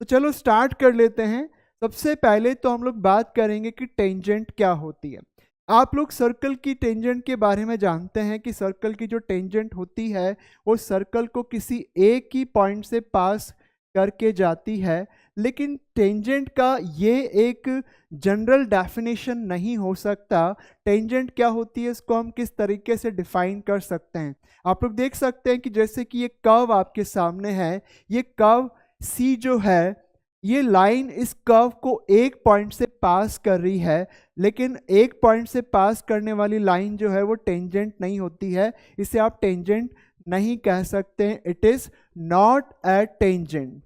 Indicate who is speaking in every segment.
Speaker 1: तो चलो स्टार्ट कर लेते हैं। सबसे पहले तो हम लोग बात करेंगे कि टेंजेंट क्या होती है। आप लोग सर्कल की टेंजेंट के बारे में जानते हैं कि सर्कल की जो टेंजेंट होती है वो सर्कल को किसी एक ही पॉइंट से पास करके जाती है। लेकिन टेंजेंट का ये एक जनरल डेफिनेशन नहीं हो सकता। टेंजेंट क्या होती है, इसको हम किस तरीके से डिफाइन कर सकते हैं। आप लोग देख सकते हैं कि जैसे कि ये कर्व आपके सामने है, ये कर्व सी जो है, ये लाइन इस कर्व को एक पॉइंट से पास कर रही है, लेकिन एक पॉइंट से पास करने वाली लाइन जो है वो टेंजेंट नहीं होती है, इसे आप टेंजेंट नहीं कह सकते हैं। It is not a tangent.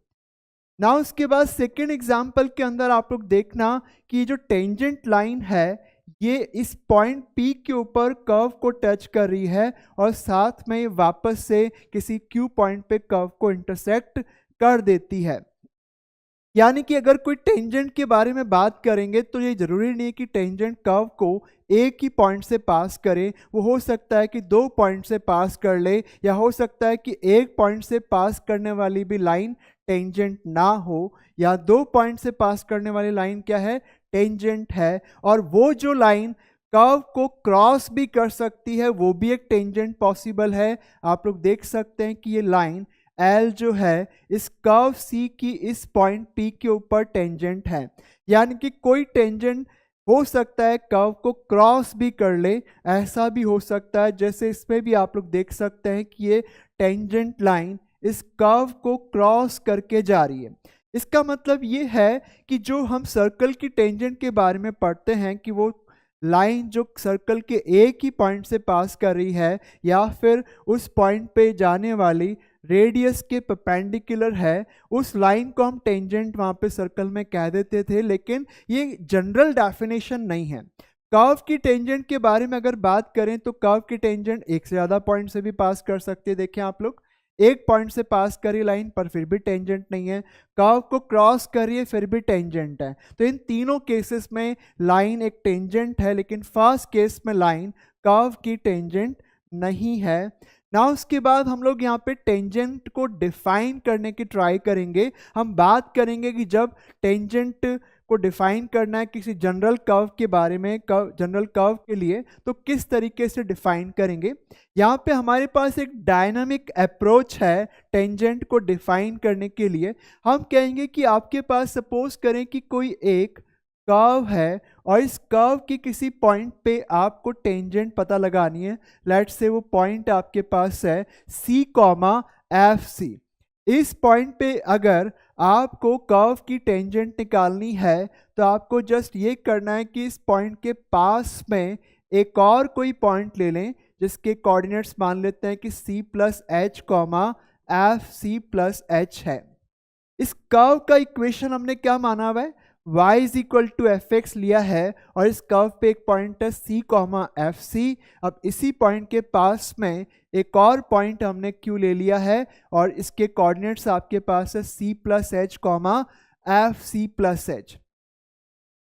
Speaker 1: ना उसके बाद सेकेंड एग्जाम्पल के अंदर आप लोग देखना कि जो टेंजेंट लाइन है ये इस पॉइंट P के ऊपर कर्व को टच कर रही है और साथ में वापस से किसी Q पॉइंट पे कर्व को इंटरसेक्ट कर देती है। यानी कि अगर कोई टेंजेंट के बारे में बात करेंगे तो ये जरूरी नहीं है कि टेंजेंट कर्व को एक ही पॉइंट से पास करे। वो हो सकता है कि दो पॉइंट से पास कर ले, या हो सकता है कि एक पॉइंट से पास करने वाली भी लाइन टेंजेंट ना हो, या दो पॉइंट से पास करने वाली लाइन क्या है, टेंजेंट है। और वो जो लाइन कर्व को क्रॉस भी कर सकती है वो भी एक टेंजेंट पॉसिबल है। आप लोग देख सकते हैं कि ये लाइन L जो है इस कर्व C की इस पॉइंट P के ऊपर टेंजेंट है। यानी कि कोई टेंजेंट हो सकता है कर्व को क्रॉस भी कर ले, ऐसा भी हो सकता है। जैसे इसमें भी आप लोग देख सकते हैं कि ये टेंजेंट लाइन इस कर्व को क्रॉस करके जा रही है। इसका मतलब ये है कि जो हम सर्कल की टेंजेंट के बारे में पढ़ते हैं कि वो लाइन जो सर्कल के एक ही पॉइंट से पास कर रही है या फिर उस पॉइंट पे जाने वाली रेडियस के परपेंडिकुलर है, उस लाइन को हम टेंजेंट वहाँ पे सर्कल में कह देते थे। लेकिन ये जनरल डेफिनेशन नहीं है। कर्व की टेंजेंट के बारे में अगर बात करें तो कर्व की टेंजेंट एक से ज़्यादा पॉइंट से भी पास कर सकते हैं। देखें आप लोग, एक पॉइंट से पास करी लाइन पर फिर भी टेंजेंट नहीं है, कर्व को क्रॉस करिए फिर भी टेंजेंट है। तो इन तीनों केसेस में लाइन एक टेंजेंट है, लेकिन फर्स्ट केस में लाइन कर्व की टेंजेंट नहीं है ना। उसके बाद हम लोग यहाँ पे टेंजेंट को डिफाइन करने की ट्राई करेंगे। हम बात करेंगे कि जब टेंजेंट को डिफाइन करना है किसी जनरल कर्व के बारे में, जनरल कर्व के लिए, तो किस तरीके से डिफाइन करेंगे। यहाँ पे हमारे पास एक डायनामिक अप्रोच है टेंजेंट को डिफाइन करने के लिए। हम कहेंगे कि आपके पास सपोज करें कि कोई एक कर्व है और इस कर्व की किसी पॉइंट पे आपको टेंजेंट पता लगानी है। लेट्स से वो पॉइंट आपके पास है C, FC। इस पॉइंट पे अगर आपको कर्व की टेंजेंट निकालनी है तो आपको जस्ट ये करना है कि इस पॉइंट के पास में एक और कोई पॉइंट ले लें जिसके कोऑर्डिनेट्स मान लेते हैं कि C plus H, FC plus H है। इस कर्व का इक्वेशन हमने क्या माना हुआ है, y is equal to F X लिया है और इस कर्व पे एक पॉइंट है C, FC। अब इसी पॉइंट के पास में एक और पॉइंट हमने Q ले लिया है और इसके कोऑर्डिनेट्स आपके पास है C plus H, FC plus H।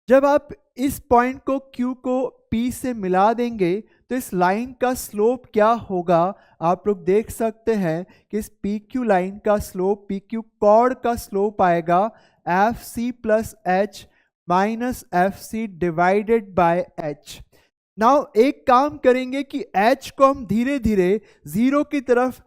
Speaker 1: जब आप इस पॉइंट को Q को P से मिला देंगे तो इस लाइन का स्लोप क्या होगा, आप लोग देख सकते हैं कि इस PQ लाइन का स्लोप, PQ कॉर्ड का स्लोप आएगा FC plus H minus FC divided by H। Now एक काम करेंगे कि H को हम धीरे धीरे जीरो की तरफ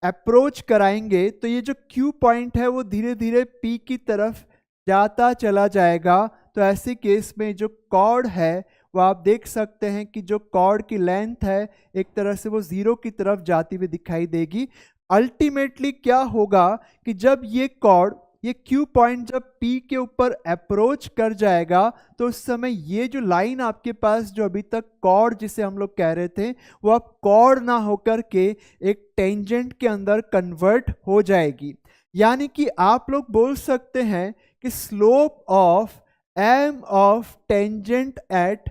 Speaker 1: अप्रोच कराएंगे तो ये जो Q पॉइंट है वो धीरे धीरे P की तरफ जाता चला जाएगा। तो ऐसे केस में जो कॉर्ड है वो आप देख सकते हैं कि जो कॉर्ड की लेंथ है एक तरह से वो जीरो की तरफ जाती हुई दिखाई देगी। अल्टीमेटली क्या होगा कि जब ये कॉर्ड, ये Q पॉइंट जब P के ऊपर अप्रोच कर जाएगा तो उस समय ये जो लाइन आपके पास जो अभी तक कॉर्ड जिसे हम लोग कह रहे थे वो अब कॉर्ड ना होकर के एक टेंजेंट के अंदर कन्वर्ट हो जाएगी। यानी कि आप लोग बोल सकते हैं कि slope of m of tangent at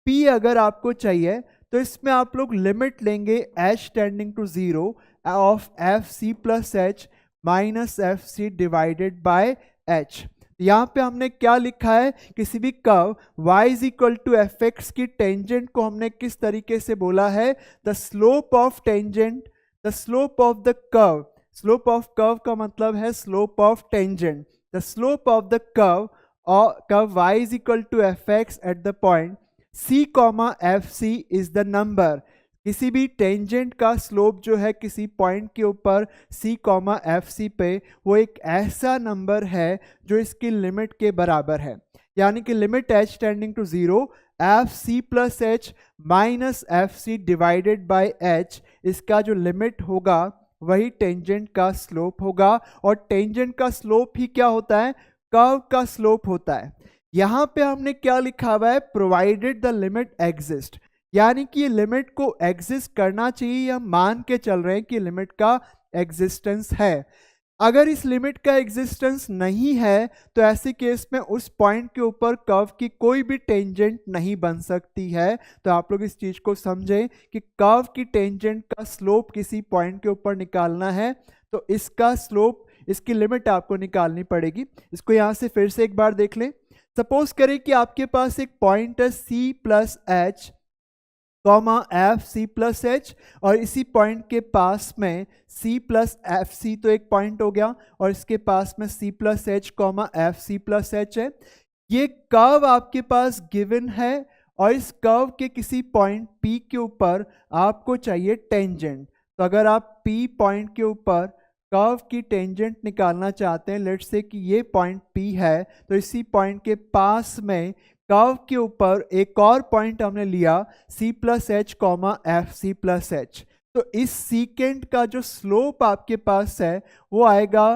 Speaker 1: P अगर आपको चाहिए तो इसमें आप लोग लिमिट लेंगे h tending to 0 of FC plus H minus FC divided by H। यहाँ पे हमने क्या लिखा है, किसी भी curve y is equal to F X की टेंजेंट को हमने किस तरीके से बोला है, the slope of tangent, the slope of the curve. Slope of curve का मतलब है slope of tangent. The slope of the curve y is equal to F X at the point c comma F C is the number. किसी भी tangent का slope जो है किसी point के ऊपर c कॉमा एफ सी पे, वो एक ऐसा नंबर है जो इसकी लिमिट के बराबर है। यानी कि limit h tending to 0 F C plus H minus F C divided by H, इसका जो लिमिट होगा वही टेंजेंट का स्लोप होगा। और टेंजेंट का स्लोप ही क्या होता है? कर्व का स्लोप होता है। यहाँ पे हमने क्या लिखा हुआ है? प्रोवाइडेड द लिमिट एग्जिस्ट, यानी कि ये लिमिट को एग्जिस्ट करना चाहिए, या मान के चल रहे हैं कि लिमिट का एग्जिस्टेंस है। अगर इस लिमिट का एग्जिस्टेंस नहीं है तो ऐसे केस में उस पॉइंट के ऊपर कर्व की कोई भी टेंजेंट नहीं बन सकती है। तो आप लोग इस चीज को समझें कि कर्व की टेंजेंट का स्लोप किसी पॉइंट के ऊपर निकालना है तो इसका स्लोप, इसकी लिमिट आपको निकालनी पड़ेगी। इसको यहां से फिर से एक बार देख लें। सपोज करें कि आपके पास एक पॉइंट है c plus H comma F C plus H, और इसी पॉइंट के पास में c प्लस एफ सी तो एक पॉइंट हो गया, और इसके पास में c plus H comma F C plus H है। ये कर्व आपके पास गिवन है, और इस कर्व के किसी पॉइंट p के ऊपर आपको चाहिए टेंजेंट। तो अगर आप p पॉइंट के ऊपर कर्व की टेंजेंट निकालना चाहते हैं, लेट्स से कि ये पॉइंट p है, तो इसी पॉइंट के पास में कर्व के ऊपर एक और पॉइंट हमने लिया c plus H comma F C plus H. तो इस सीकेंट का जो स्लोप आपके पास है वो आएगा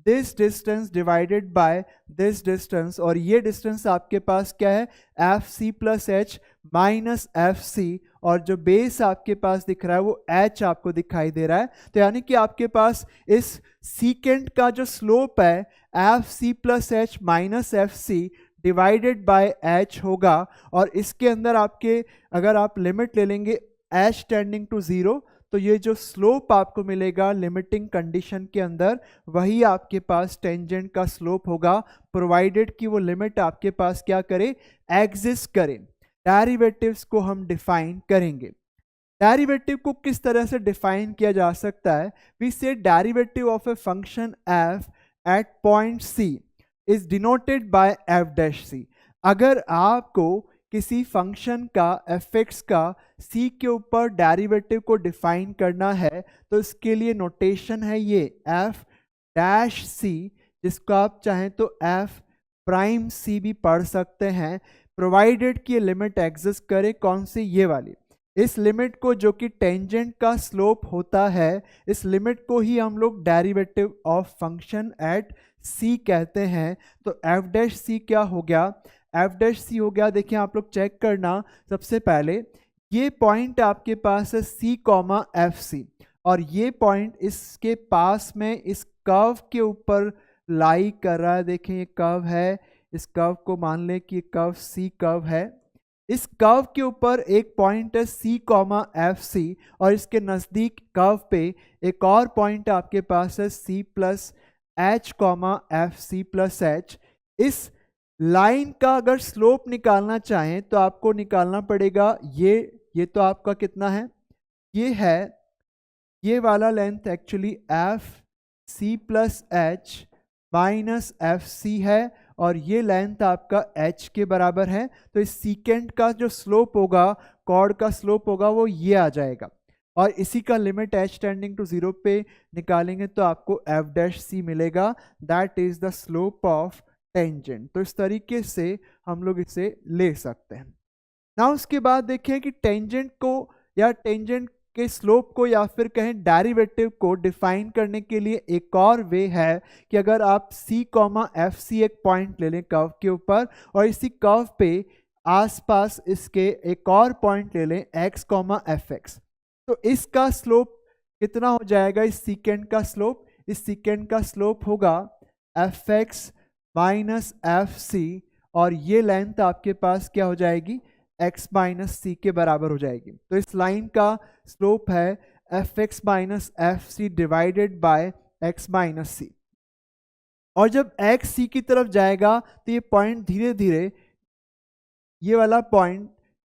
Speaker 1: this distance divided by this distance, और ये डिस्टेंस आपके पास क्या है? F C plus H minus F C, और जो बेस आपके पास दिख रहा है वो h आपको दिखाई दे रहा है। तो यानी कि आपके पास इस सीकेंट का जो स्लोप है F C plus H minus F C divided by h होगा, और इसके अंदर आपके अगर आप लिमिट ले लेंगे h टेंडिंग टू 0, तो ये जो स्लोप आपको मिलेगा लिमिटिंग कंडीशन के अंदर वही आपके पास टेंजेंट का स्लोप होगा, प्रोवाइडेड कि वो लिमिट आपके पास क्या करे? एग्जिस्ट करे। डेरिवेटिव्स को हम डिफाइन करेंगे। डेरिवेटिव को किस तरह से डिफाइन किया जा सकता है? We say derivative of a function f at point c is denoted by F dash C. अगर आपको किसी फंक्शन का fx का c के ऊपर डेरिवेटिव को डिफाइन करना है तो इसके लिए नोटेशन है ये f डैश c, जिसको आप चाहें तो f प्राइम c भी पढ़ सकते हैं, प्रोवाइडेड कि ये लिमिट एग्जिस्ट करे। कौन सी? ये वाली। इस लिमिट को जो कि टेंजेंट का स्लोप होता है, इस लिमिट को ही हम लोग derivative of function at c कहते हैं। तो एफ डैश सी क्या हो गया? एफ डैश सी हो गया, देखिए आप लोग चेक करना। सबसे पहले ये पॉइंट आपके पास है c कॉमा एफ सी, और ये पॉइंट इसके पास में इस कर्व के ऊपर लाई कर रहा है। देखें ये कर्व है, इस कर्व को मान लें कि कर्व c कर्व है। इस कर्व के ऊपर एक पॉइंट है c कॉमा एफ सी, और इसके नज़दीक कर्व पे एक और पॉइंट आपके पास है c plus H comma F C plus H. इस लाइन का अगर स्लोप निकालना चाहें तो आपको निकालना पड़ेगा ये तो आपका कितना है? ये है, ये वाला length actually F C plus H minus F C है, और ये लेंथ आपका h के बराबर है। तो इस सीकेंट का जो स्लोप होगा, कॉर्ड का स्लोप होगा, वो ये आ जाएगा, और इसी का लिमिट h टेंडिंग टू 0 पे निकालेंगे तो आपको एफ डैश सी मिलेगा। That is the slope of tangent. तो इस तरीके से हम लोग इसे ले सकते हैं ना। उसके बाद देखें कि टेंजेंट को या टेंजेंट के स्लोप को या फिर कहें डेरिवेटिव को डिफाइन करने के लिए एक और वे है कि अगर आप c कॉमा एफ सी एक पॉइंट ले लें कर्व के ऊपर, और इसी कर्व पे आसपास इसके एक और पॉइंट ले लें x कॉमा एफ एक्स, तो इसका स्लोप कितना हो जाएगा? इस सीकेंट का स्लोप, इस सीकेंट का स्लोप होगा F X minus F C, और ये लेंथ आपके पास क्या हो जाएगी? x माइनस सी के बराबर हो जाएगी। तो इस लाइन का स्लोप है F X minus F C divided by X minus C, और जब x c की तरफ जाएगा तो ये पॉइंट धीरे धीरे, ये वाला पॉइंट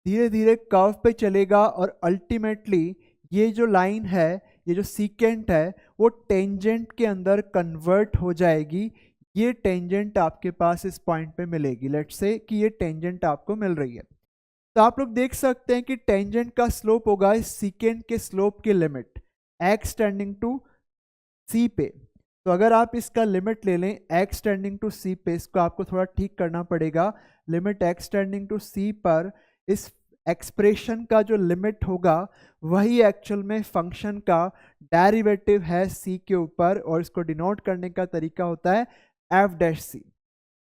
Speaker 1: धीरे धीरे कर्व पे चलेगा, और अल्टीमेटली ये जो लाइन है, ये जो सीकेंट है, वो टेंजेंट के अंदर कन्वर्ट हो जाएगी। ये टेंजेंट आपके पास इस पॉइंट पे मिलेगी। लेट्स से कि ये टेंजेंट आपको मिल रही है, तो आप लोग देख सकते हैं कि टेंजेंट का स्लोप होगा इस सीकेंट के स्लोप की limit x tending to c पे। तो अगर आप इसका लिमिट ले लें x टेंडिंग टू c पे, इसको आपको थोड़ा ठीक करना पड़ेगा। Limit x tending to c पर इस एक्सप्रेशन का जो लिमिट होगा वही एक्चुअल में फंक्शन का डेरिवेटिव है c के ऊपर, और इसको डिनोट करने का तरीका होता है f'(c).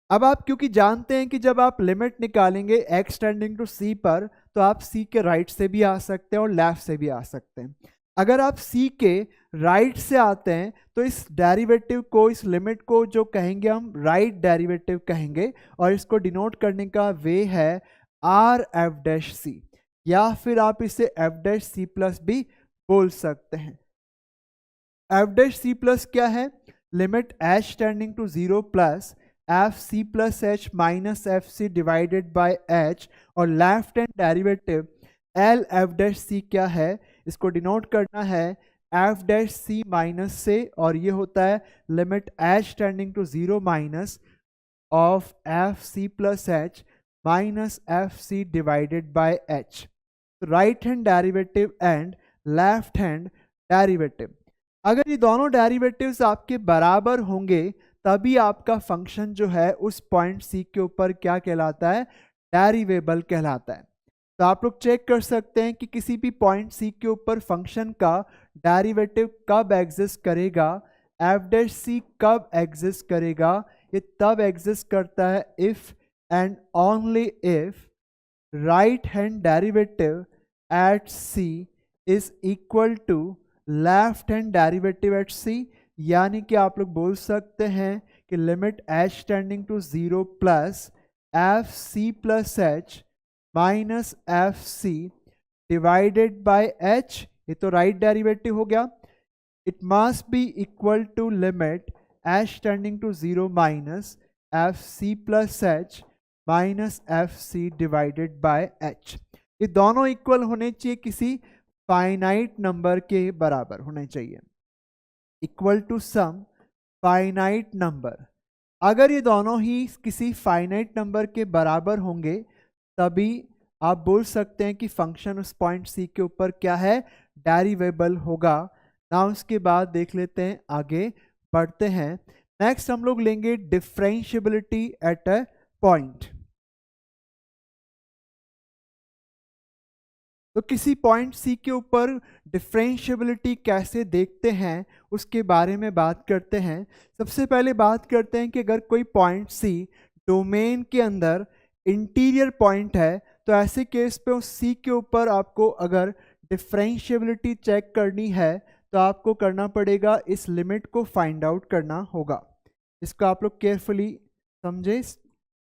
Speaker 1: अब आप क्योंकि जानते हैं कि जब आप लिमिट निकालेंगे x टेंडिंग टू c पर, तो आप c के राइट से भी आ सकते हैं और लेफ्ट से भी आ सकते हैं। अगर आप c के राइट से आते हैं तो इस डेरिवेटिव को, इस लिमिट को जो कहेंगे हम राइट डेरिवेटिव कहेंगे, और इसको डिनोट करने का वे है r(f'(c), या फिर आप इसे f'(c प्लस भी बोल सकते हैं। f'(c प्लस क्या है? Limit h tending to 0 plus fc plus h minus fc divided by h, और लेफ्ट हैंड डेरिवेटिव l(f'(c) क्या है? इसको डिनोट करना है f'(c) माइनस से, और ये होता है limit h tending to 0 minus of fc plus h minus fc divided by h। Right hand derivative and left hand derivative, अगर ये दोनों डेरिवेटिव्स आपके बराबर होंगे तभी आपका फंक्शन जो है उस पॉइंट C के ऊपर क्या कहलाता है? डेरिवेबल कहलाता है। तो आप लोग चेक कर सकते हैं कि किसी भी पॉइंट C के ऊपर फंक्शन का डेरिवेटिव कब एग्जिस्ट करेगा, f'(c) कब एग्जिस्ट करेगा? ये तब एग्जिस्ट करता है if and only if right hand derivative at C is equal to left hand derivative at C, यानी कि आप लोग बोल सकते हैं कि limit h tending to 0 plus fc plus h minus fc divided by h, ये तो राइट डेरिवेटिव हो गया, it must be equal to limit h tending to 0 minus fc plus h minus fc divided by h। ये दोनों equal होने चाहिए, किसी finite number के बराबर होने चाहिए, equal to some finite number. अगर ये दोनों ही किसी फाइनाइट नंबर के बराबर होंगे तभी आप बोल सकते हैं कि फंक्शन उस पॉइंट C के ऊपर क्या है? डेरिवेबल होगा। ना उसके बाद देख लेते हैं, आगे बढ़ते हैं। नेक्स्ट हम लोग लेंगे डिफरेंशिएबिलिटी एट अ पॉइंट। तो किसी पॉइंट C के ऊपर डिफरेंशिएबिलिटी कैसे देखते हैं उसके बारे में बात करते हैं। सबसे पहले बात करते हैं कि अगर कोई पॉइंट C डोमेन के अंदर इंटीरियर पॉइंट है तो ऐसे केस पे उस C के ऊपर आपको अगर डिफरेंशिएबिलिटी चेक करनी है तो आपको करना पड़ेगा, इस लिमिट को फाइंड आउट करना होगा। इसको आप लोग केयरफुली समझे।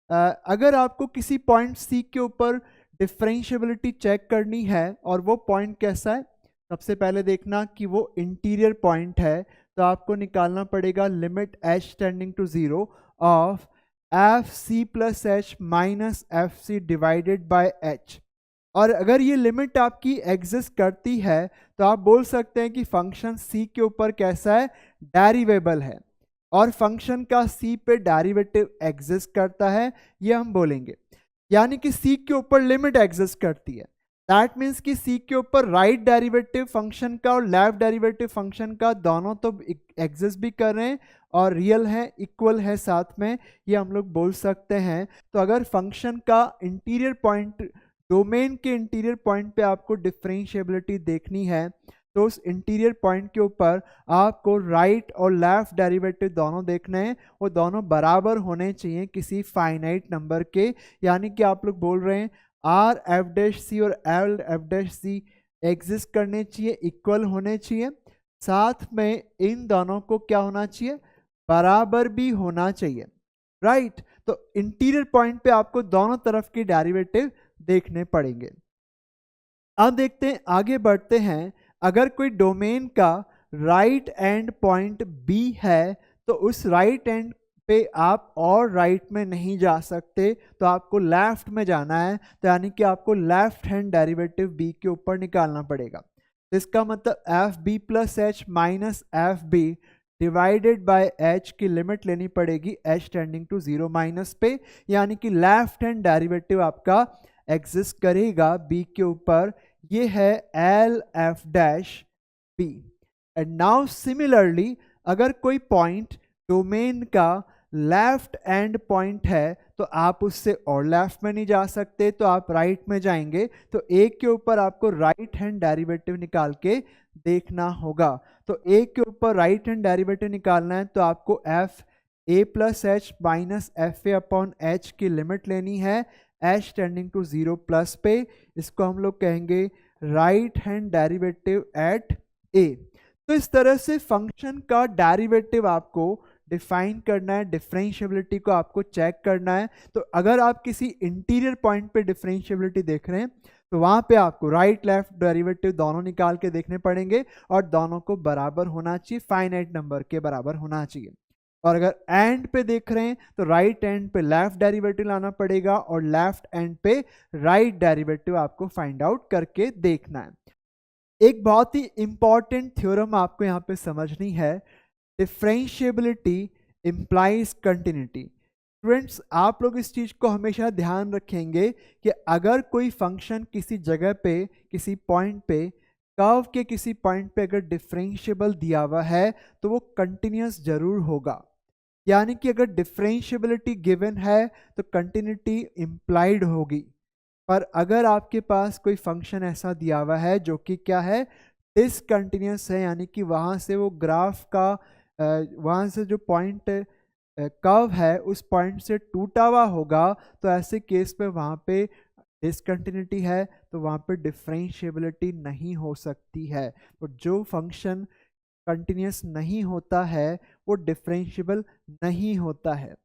Speaker 1: अगर आपको किसी पॉइंट C के ऊपर डिफरेंशिएबिलिटी चेक करनी है और वो पॉइंट कैसा है, सबसे पहले देखना कि वो इंटीरियर पॉइंट है, तो आपको निकालना पड़ेगा limit h tending to 0 of fc plus h minus fc divided by h। और अगर ये लिमिट आपकी एग्जिस्ट करती है तो आप बोल सकते हैं कि फंक्शन C के ऊपर कैसा है? डेरिवेबल है, और फंक्शन का C पे डेरिवेटिव एग्जिस्ट करता है, ये हम बोलेंगे। यानी कि C के ऊपर लिमिट एग्जिस्ट करती है, दैट मीन्स कि C के ऊपर राइट डेरिवेटिव फंक्शन का और लेफ्ट डेरिवेटिव फंक्शन का दोनों तो एग्जिस्ट भी कर रहे हैं और रियल है, इक्वल है साथ में, ये हम लोग बोल सकते हैं। तो अगर फंक्शन का इंटीरियर पॉइंट, डोमेन के इंटीरियर पॉइंट पे आपको डिफरेंशिएबिलिटी देखनी है तो उस इंटीरियर पॉइंट के ऊपर आपको राइट और लेफ्ट डेरिवेटिव दोनों देखने हैं, वो दोनों बराबर होने चाहिए किसी फाइनाइट नंबर के। यानी कि आप लोग बोल रहे हैं r(f'(c) और l(f'(c) एग्जिस्ट करने चाहिए, इक्वल होने चाहिए, साथ में इन दोनों को क्या होना चाहिए? बराबर भी होना चाहिए, राइट। तो इंटीरियर पॉइंट पे आपको दोनों तरफ की डेरिवेटिव देखने पड़ेंगे। अब देखते हैं, आगे बढ़ते हैं। अगर कोई डोमेन का राइट एंड पॉइंट B है तो उस राइट एंड पे आप और राइट में नहीं जा सकते, तो आपको लेफ्ट में जाना है, तो यानी कि आपको लेफ्ट हैंड डेरिवेटिव B के ऊपर निकालना पड़ेगा। तो इसका मतलब fb plus h minus fb divided by h की लिमिट लेनी पड़ेगी h टेंडिंग टू 0 माइनस पे, यानी कि लेफ्ट हैंड डेरिवेटिव आपका एग्जिस्ट करेगा b के ऊपर, ये है L F dash b। And now similarly अगर कोई पॉइंट डोमेन का लेफ्ट एंड पॉइंट है तो आप उससे और लेफ्ट में नहीं जा सकते, तो आप राइट में जाएंगे, तो एक के ऊपर आपको राइट हैंड डेरिवेटिव निकाल के देखना होगा। तो एक के ऊपर राइट हैंड डेरिवेटिव निकालना है तो आपको F A plus H minus F A upon H की लिमिट लेनी है एच टेंडिंग टू 0 प्लस पे, इसको हम लोग कहेंगे राइट हैंड डेरिवेटिव एट ए। तो इस तरह से फंक्शन का डेरिवेटिव आपको डिफाइन करना है, डिफरेंशिएबिलिटी को आपको चेक करना है। तो अगर आप किसी इंटीरियर पॉइंट पे डिफरेंशिएबिलिटी देख रहे हैं तो वहां पे आपको राइट लेफ्ट डेरिवेटिव दोनों निकाल के देखने पड़ेंगे और दोनों को बराबर होना चाहिए, फाइनाइट नंबर के बराबर होना चाहिए। और अगर एंड पे देख रहे हैं तो राइट एंड पे लेफ्ट डेरिवेटिव लाना पड़ेगा और लेफ्ट एंड पे राइट डेरिवेटिव आपको फाइंड आउट करके देखना है। एक बहुत ही इंपॉर्टेंट थ्योरम आपको यहाँ पे समझनी है, डिफरेंशिएबिलिटी इंप्लाइज कंटिन्यूटी। स्टूडेंट्स आप लोग इस चीज को हमेशा ध्यान रखेंगे कि अगर कोई फंक्शन किसी जगह पे किसी पॉइंट पे कर्व के किसी पॉइंट पे अगर डिफरेंशिएबल दिया हुआ है तो वो कंटिन्यूस जरूर होगा, यानी कि अगर डिफरेंशिएबिलिटी गिवन है तो कंटिन्यूटी इंप्लाइड होगी। पर अगर आपके पास कोई फंक्शन ऐसा दिया हुआ है जो कि क्या है, डिसकंटिन्यूस है, यानी कि वहाँ से वो ग्राफ का वहाँ से जो पॉइंट कर्व है उस पॉइंट से टूटा हुआ होगा, तो ऐसे केस में वहाँ पे डिसकंटिन्यूटी है, तो वहाँ पे डिफरेंशिएबिलिटी नहीं हो सकती है। तो जो फंक्शन कंटिन्यूस नहीं होता है वो डिफरेंशिएबल नहीं होता है,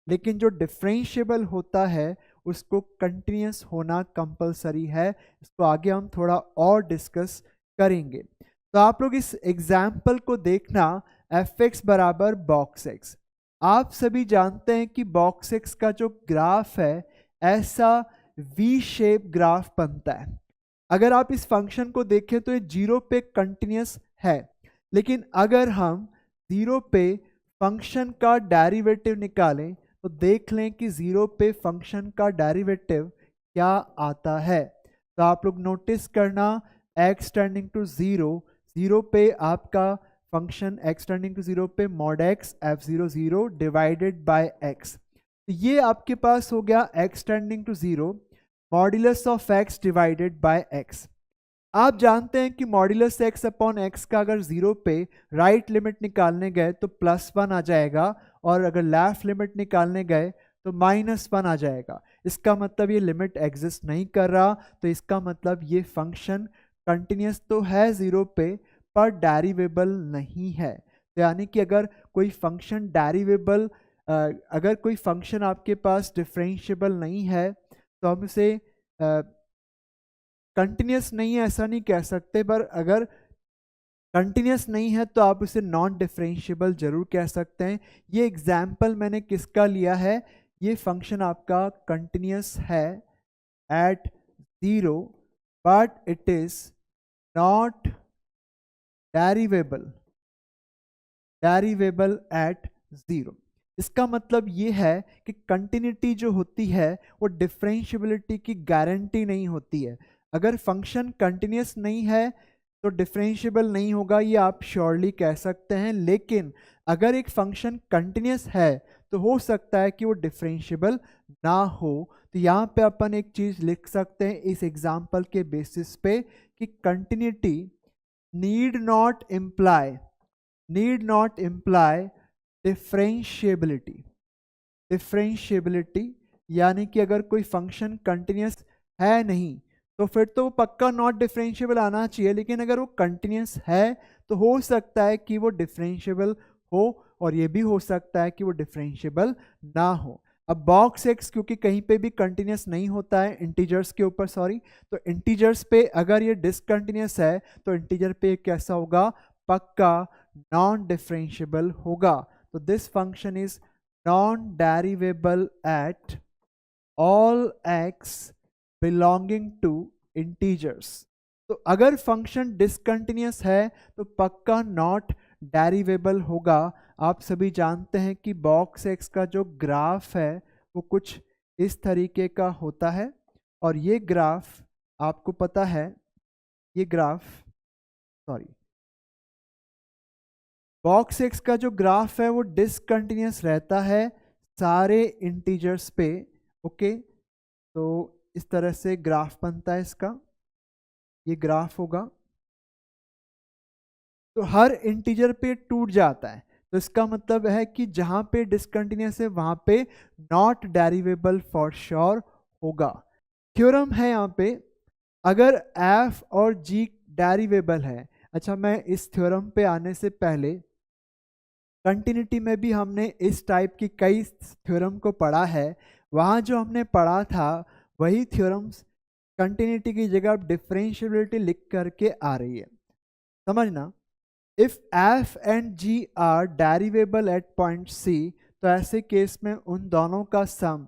Speaker 1: लेकिन जो डिफरेंशिएबल होता है उसको कंटिन्यूस होना कंपलसरी है। इसको आगे हम थोड़ा और डिस्कस करेंगे। तो आप लोग इस एग्जाम्पल को देखना, एफ एक्स बराबर बॉक्स एक्स। आप सभी जानते हैं कि बॉक्स एक्स का जो ग्राफ है ऐसा वी शेप ग्राफ बनता है। अगर आप इस फंक्शन को देखें तो ये 0 पे कंटिन्यूस है, लेकिन अगर हम 0 पे फंक्शन का डेरिवेटिव निकालें तो देख लें कि 0 पे फंक्शन का डेरिवेटिव क्या आता है। तो आप लोग नोटिस करना, x टेंडिंग टू 0, 0 पे आपका फंक्शन x टेंडिंग टू 0 पे mod x f0 0 divided by x। तो ये आपके पास हो गया x tending to 0 modulus of x divided by x। आप जानते हैं कि मॉड्यूलस x अपॉन x का अगर 0 पे राइट लिमिट निकालने गए तो +1 आ जाएगा और अगर लेफ्ट लिमिट निकालने गए तो -1 आ जाएगा। इसका मतलब ये लिमिट एग्जिस्ट नहीं कर रहा, तो इसका मतलब ये फंक्शन कंटिन्यूस तो है 0 पे पर डेरिवेबल नहीं है। तो यानी कि अगर कोई फंक्शन डेरिवेबल अगर कोई फंक्शन आपके पास डिफरेंशिएबल नहीं है तो हम इसे कंटिन्यूस नहीं है ऐसा नहीं कह सकते, पर अगर कंटिन्यूस नहीं है तो आप उसे नॉन डिफरेंशिएबल जरूर कह सकते हैं। ये एग्जाम्पल मैंने किसका लिया है, ये फंक्शन आपका कंटिन्यूस है at 0 but it is not derivable at 0। इसका मतलब ये है कि कंटिन्यूटी जो होती है वो डिफरेंशिएबिलिटी की गारंटी नहीं होती है। अगर फंक्शन कंटिन्यूस नहीं है तो डिफरेंशिएबल नहीं होगा, ये आप श्योरली कह सकते हैं। लेकिन अगर एक फंक्शन कंटिन्यूस है तो हो सकता है कि वो डिफरेंशिएबल ना हो। तो यहाँ पे अपन एक चीज़ लिख सकते हैं इस एग्जाम्पल के बेसिस पे कि continuity need not imply differentiability, यानी कि अगर कोई फंक्शन कंटिन्यूस है नहीं तो फिर तो वो पक्का नॉट डिफरेंशिएबल आना चाहिए, लेकिन अगर वो कंटिन्यूस है तो हो सकता है कि वो डिफरेंशिएबल हो और ये भी हो सकता है कि वो डिफरेंशिएबल ना हो। अब बॉक्स एक्स क्योंकि कहीं पे भी कंटिन्यूस नहीं होता है इंटीजर्स के ऊपर, तो इंटीजर्स पे अगर ये डिसकंटिन्यूस है तो इंटीजर पे कैसा होगा, पक्का नॉन डिफरेंशिएबल होगा। तो this function is non derivable at all X belonging to integers. तो अगर फंक्शन डिसकंटिन्यूस है तो पक्का नॉट डेरिवेबल होगा। आप सभी जानते हैं कि बॉक्स एक्स का जो ग्राफ है वो कुछ इस तरीके का होता है, और ये ग्राफ आपको पता है, ये ग्राफ बॉक्स एक्स का जो ग्राफ है वो डिसकंटिन्यूस रहता है सारे इंटीजर्स पे। ओके, तो इस तरह से ग्राफ बनता है इसका, ये ग्राफ होगा, तो हर इंटीजर पे टूट जाता है। तो इसका मतलब है कि जहां पे डिसकंटिन्यूस है वहां पे नॉट डेरिवेबल फॉर श्योर होगा। थ्योरम है यहाँ पे, अगर f और g डेरिवेबल है। अच्छा, मैं इस थ्योरम पे आने से पहले कंटिन्यूटी में भी हमने इस टाइप की कई थ्योरम को पढ़ा है। वहाँ जो हमने पढ़ा था वही थ्योरम्स कंटिन्यूटी की जगह डिफरेंशिएबिलिटी लिख करके आ रही है, समझना। If f and g are derivable at point c, तो ऐसे केस में उन दोनों का सम,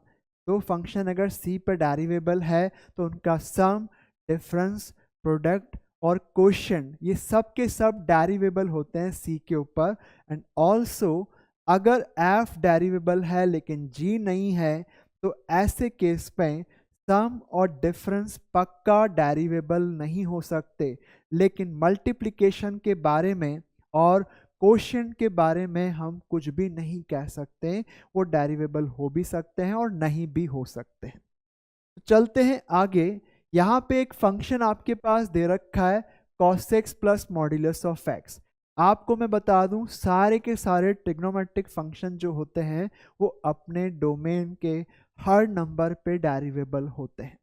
Speaker 1: दो फंक्शन अगर c पर डेरिवेबल है तो उनका सम, डिफरेंस, प्रोडक्ट और कोशेंट, ये सब के सब डेरिवेबल होते हैं c के ऊपर। एंड ऑल्सो अगर f डेरिवेबल है लेकिन g नहीं है, तो ऐसे केस में सम और डिफरेंस पक्का डेरिवेबल नहीं हो सकते, लेकिन मल्टीप्लिकेशन के बारे में और कोशेंट के बारे में हम कुछ भी नहीं कह सकते। वो डेरिवेबल हो भी सकते हैं और नहीं भी हो सकते हैं। तो चलते हैं आगे। यहाँ पे एक फंक्शन आपके पास दे रखा है cos x plus modulus of x। आपको मैं बता दूं, सारे के सारे ट्रिग्नोमेट्रिक फंक्शन जो होते हैं वो अपने डोमेन के हर नंबर पे डेरिवेबल होते हैं।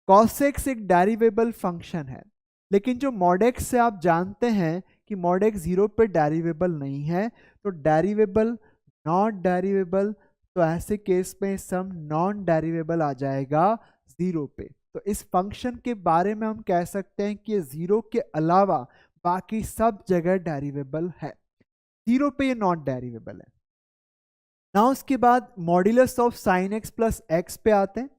Speaker 1: cos x एक डेरिवेबल फंक्शन है, लेकिन जो mod x से आप जानते हैं कि mod x 0 पे डेरिवेबल नहीं है, तो डेरिवेबल, नॉट डेरिवेबल, तो ऐसे केस में सम नॉन डेरिवेबल आ जाएगा 0 पे। तो इस फंक्शन के बारे में हम कह सकते हैं कि ये 0 के अलावा बाकी सब जगह डेरिवेबल है, 0 पे ये नॉट डेरिवेबल है। ना उसके बाद modulus of sine x plus x पे आते हैं।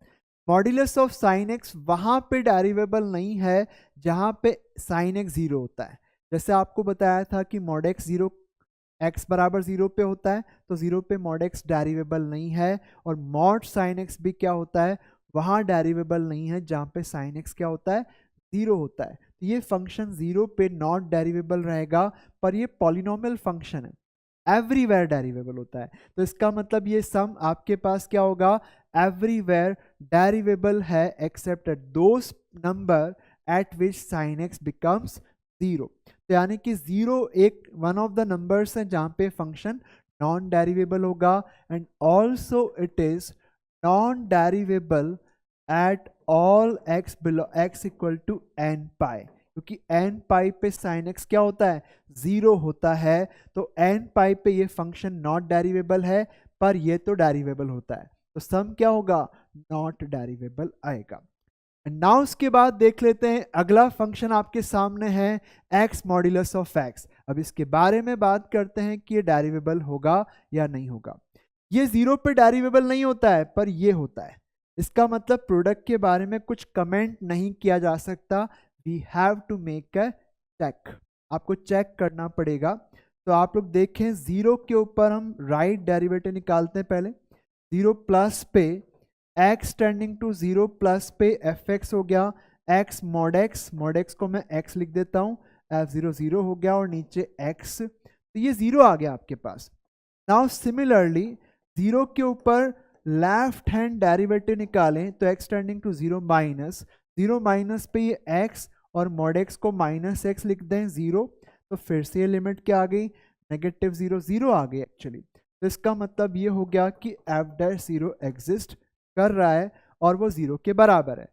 Speaker 1: मॉड्यूलस ऑफ साइन एक्स वहां पे डेरिवेबल नहीं है जहां पे साइन एक्स 0 होता है। जैसे आपको बताया था कि मॉड एक्स 0 x बराबर 0 पे होता है, तो 0 पे मॉड एक्स डेरिवेबल नहीं है। और मॉड साइन एक्स भी क्या होता है, वहां डेरिवेबल नहीं है जहां पे साइन एक्स क्या होता है, 0 होता है। तो ये फंक्शन 0 पे नॉट डेरिवेबल रहेगा, पर ये पॉलिनोमियल फंक्शन है, एवरीवेयर डेरिवेबल होता है। तो इसका मतलब ये सम आपके पास क्या होगा, एवरीवेयर डेरिवेबल है accept at those number eight which sine x becomes 0। तो यानी कि 0 एक वन ऑफ द नंबर्स है जहां पे फंक्शन नॉन डेरिवेबल होगा। And also it is non derivable at all X below X equal to N pi, क्योंकि N पाई पे साइन एक्स क्या होता है, 0 होता है। तो एन पाई पे ये फंक्शन नॉट डेरिवेबल है, पर ये तो डेरिवेबल होता है, तो सम क्या होगा, नॉट डेरिवेबल आएगा। नाउ उसके बाद देख लेते हैं अगला फंक्शन आपके सामने है x मॉड्यूलस ऑफ x। अब इसके बारे में बात करते हैं कि ये डेरिवेबल होगा या नहीं होगा। ये 0 पे डेरिवेबल नहीं होता है, पर ये होता है। इसका मतलब प्रोडक्ट के बारे में कुछ कमेंट नहीं किया जा सकता, we have to make a check, आपको चेक करना पड़ेगा। तो आप लोग देखें, 0 के ऊपर हम राइट डेरिवेटिव निकालते हैं। पहले 0 प्लस पे x टेंडिंग टू 0 प्लस पे fx हो गया, x मॉड x को मैं x लिख देता हूँ, f0 0 हो गया और नीचे x, तो ये 0 आ गया आपके पास। नाउ सिमिलरली 0 के ऊपर लेफ्ट हैंड डेरिवेटिव निकालें तो x tending to 0 minus 0 minus पे ये x और मॉड x को माइनस x लिख दें 0, तो फिर से ये लिमिट क्या आ गई, नेगेटिव 0 0 आ गई एक्चुअली। तो इसका मतलब ये हो गया कि f'0 एग्जिस्ट कर रहा है और वो 0 के बराबर है।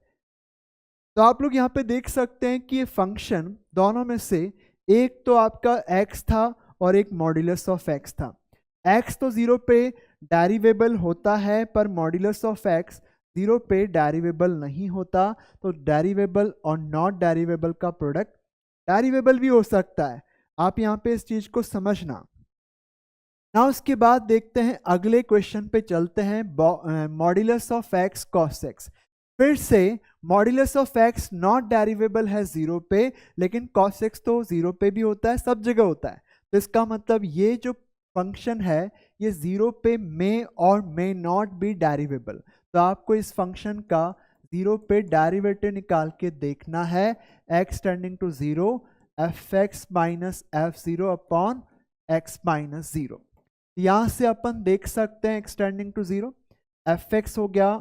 Speaker 1: तो आप लोग यहाँ पे देख सकते हैं कि ये फंक्शन दोनों में से एक तो आपका x था और एक मॉड्यूलस ऑफ x था। x तो 0 पे डेरिवेबल होता है, पर मॉड्यूलस ऑफ x 0 पे डेरिवेबल नहीं होता। तो डेरिवेबल और नॉट डेरिवेबल का प्रोडक्ट डेरिवेबल भी हो सकता है, आप यहाँ पे इस चीज को समझना। ना उसके बाद देखते हैं अगले क्वेश्चन पे चलते हैं, modulus of x cos x। फिर से मॉड्यूलस ऑफ x नॉट डेरिवेबल है 0 पे, लेकिन cos x तो 0 पे भी होता है, सब जगह होता है। तो इसका मतलब ये जो फंक्शन है ये 0 पे मे और मे नॉट बी डेरिवेबल। तो आपको इस फंक्शन का 0 पे डेरिवेटिव निकाल के देखना है। x tending to 0 fx minus f0 upon x minus 0। यहाँ से अपन देख सकते हैं x टेंडिंग टू 0 fx हो गया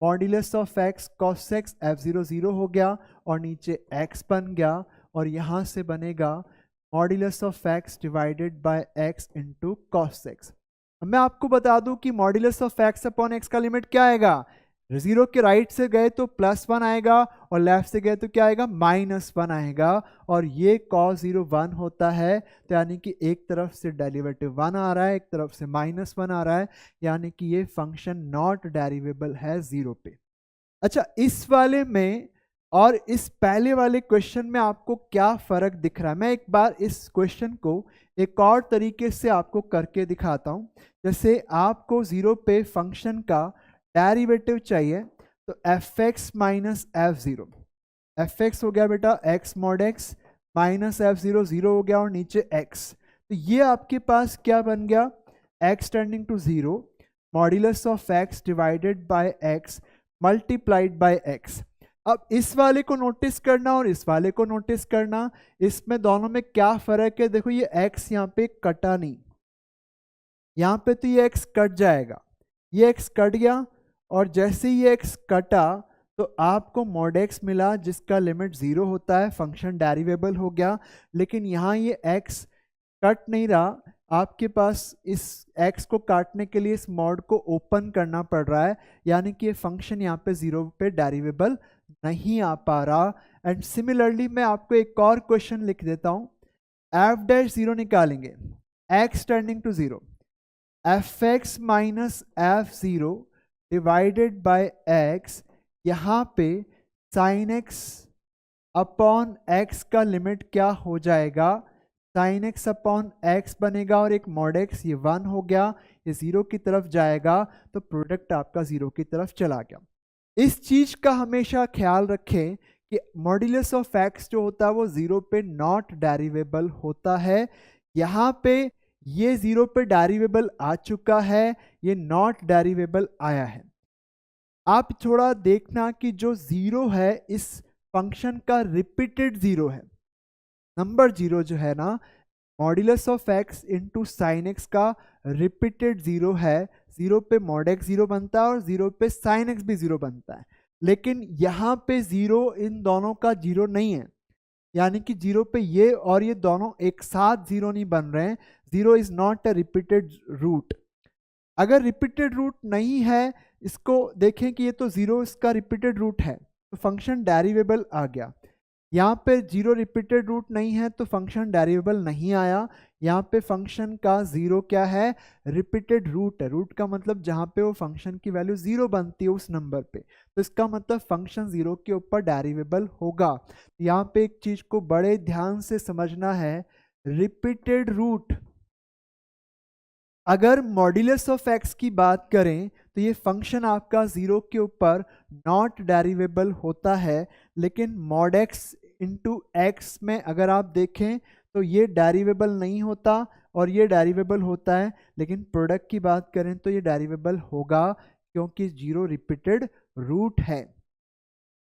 Speaker 1: modulus of x cos x f0 0 हो गया और नीचे x बन गया और यहाँ से बनेगा modulus of x divided by x into cos x. मैं आपको बता दूं कि modulus of x upon x का लिमिट क्या आएगा, 0 के राइट से गए तो +1 आएगा और लेफ्ट से गए तो क्या आएगा -1 आएगा। और ये cos 0 1 होता है तो यानी कि एक तरफ से डेरिवेटिव 1 आ रहा है, एक तरफ से -1 आ रहा है, यानी कि ये फंक्शन नॉट डेरिवेबल है 0 पे। अच्छा, इस वाले में और इस पहले वाले क्वेश्चन में आपको क्या फर्क दिख रहा है? मैं एक बार इस क्वेश्चन को एक और तरीके से आपको करके दिखाता हूं। जैसे आपको 0 पे फंक्शन का डेरिवेटिव चाहिए तो fx माइनस f0, fx हो गया बेटा x mod x minus f0 0 हो गया और नीचे x। तो ये आपके पास क्या बन गया, x tending to 0 modulus of x divided by x multiplied by x। अब इस वाले को नोटिस करना और इस वाले को नोटिस करना, इसमें दोनों में क्या फर्क है। देखो ये x यहाँ पे कटा नहीं, यहाँ पे तो ये x कट जाएगा, ये x कट गया और जैसे ये x कटा तो आपको मॉड x मिला जिसका लिमिट 0 होता है, फंक्शन डेरिवेबल हो गया। लेकिन यहाँ ये x कट नहीं रहा, आपके पास इस x को काटने के लिए इस मॉड को ओपन करना पड़ रहा है, यानी कि ये फंक्शन यहाँ पे 0 पे डेरिवेबल नहीं आ पा रहा। एंड सिमिलरली मैं आपको एक और क्वेश्चन लिख देता हूँ, f'0 निकालेंगे x tending to 0 fx minus f0 divided by x। यहाँ पे sin x अपॉन x का लिमिट क्या हो जाएगा, sin x अपॉन x बनेगा और एक मॉड x ये 1 हो गया, ये 0 की तरफ जाएगा तो प्रोडक्ट आपका 0 की तरफ चला गया। इस चीज का हमेशा ख्याल रखें कि मॉड्यूलस ऑफ x जो होता है वो 0 पे नॉट डेरिवेबल होता है। यहाँ पे ये 0 पे डेरिवेबल आ चुका है, ये नॉट डेरिवेबल आया है। आप थोड़ा देखना कि जो 0 है इस फंक्शन का रिपीटेड 0 है। नंबर 0 जो है ना modulus of x into sine x का रिपीटेड 0 है। 0 पे मॉड x 0 बनता है और 0 पे साइन x भी 0 बनता है। लेकिन यहाँ पे 0 इन दोनों का 0 नहीं है, यानी कि 0 पे ये और ये दोनों एक साथ 0 नहीं बन रहे हैं। 0 is not a repeated root. अगर रिपीटेड रूट नहीं है, इसको देखें कि ये तो 0 इसका रिपीटेड रूट है तो फंक्शन डेरिवेबल आ गया। यहाँ पे 0 रिपीटेड रूट नहीं है तो फंक्शन डेरिवेबल नहीं आया। यहाँ पे फंक्शन का 0 क्या है, रिपीटेड रूट है। रूट का मतलब जहाँ पे वो फंक्शन की वैल्यू 0 बनती है उस नंबर पे, तो इसका मतलब फंक्शन 0 के ऊपर डेरिवेबल होगा। यहाँ पे एक चीज को बड़े ध्यान से समझना है, रिपीटेड रूट अगर मॉड्यूलस ऑफ x की बात करें तो ये फंक्शन आपका 0 के ऊपर नॉट डेरिवेबल होता है। लेकिन मॉड x इंटू एक्स में अगर आप देखें तो ये डेरिवेबल नहीं होता और ये डेरिवेबल होता है। लेकिन प्रोडक्ट की बात करें तो ये डेरिवेबल होगा क्योंकि 0 रिपीटेड रूट है।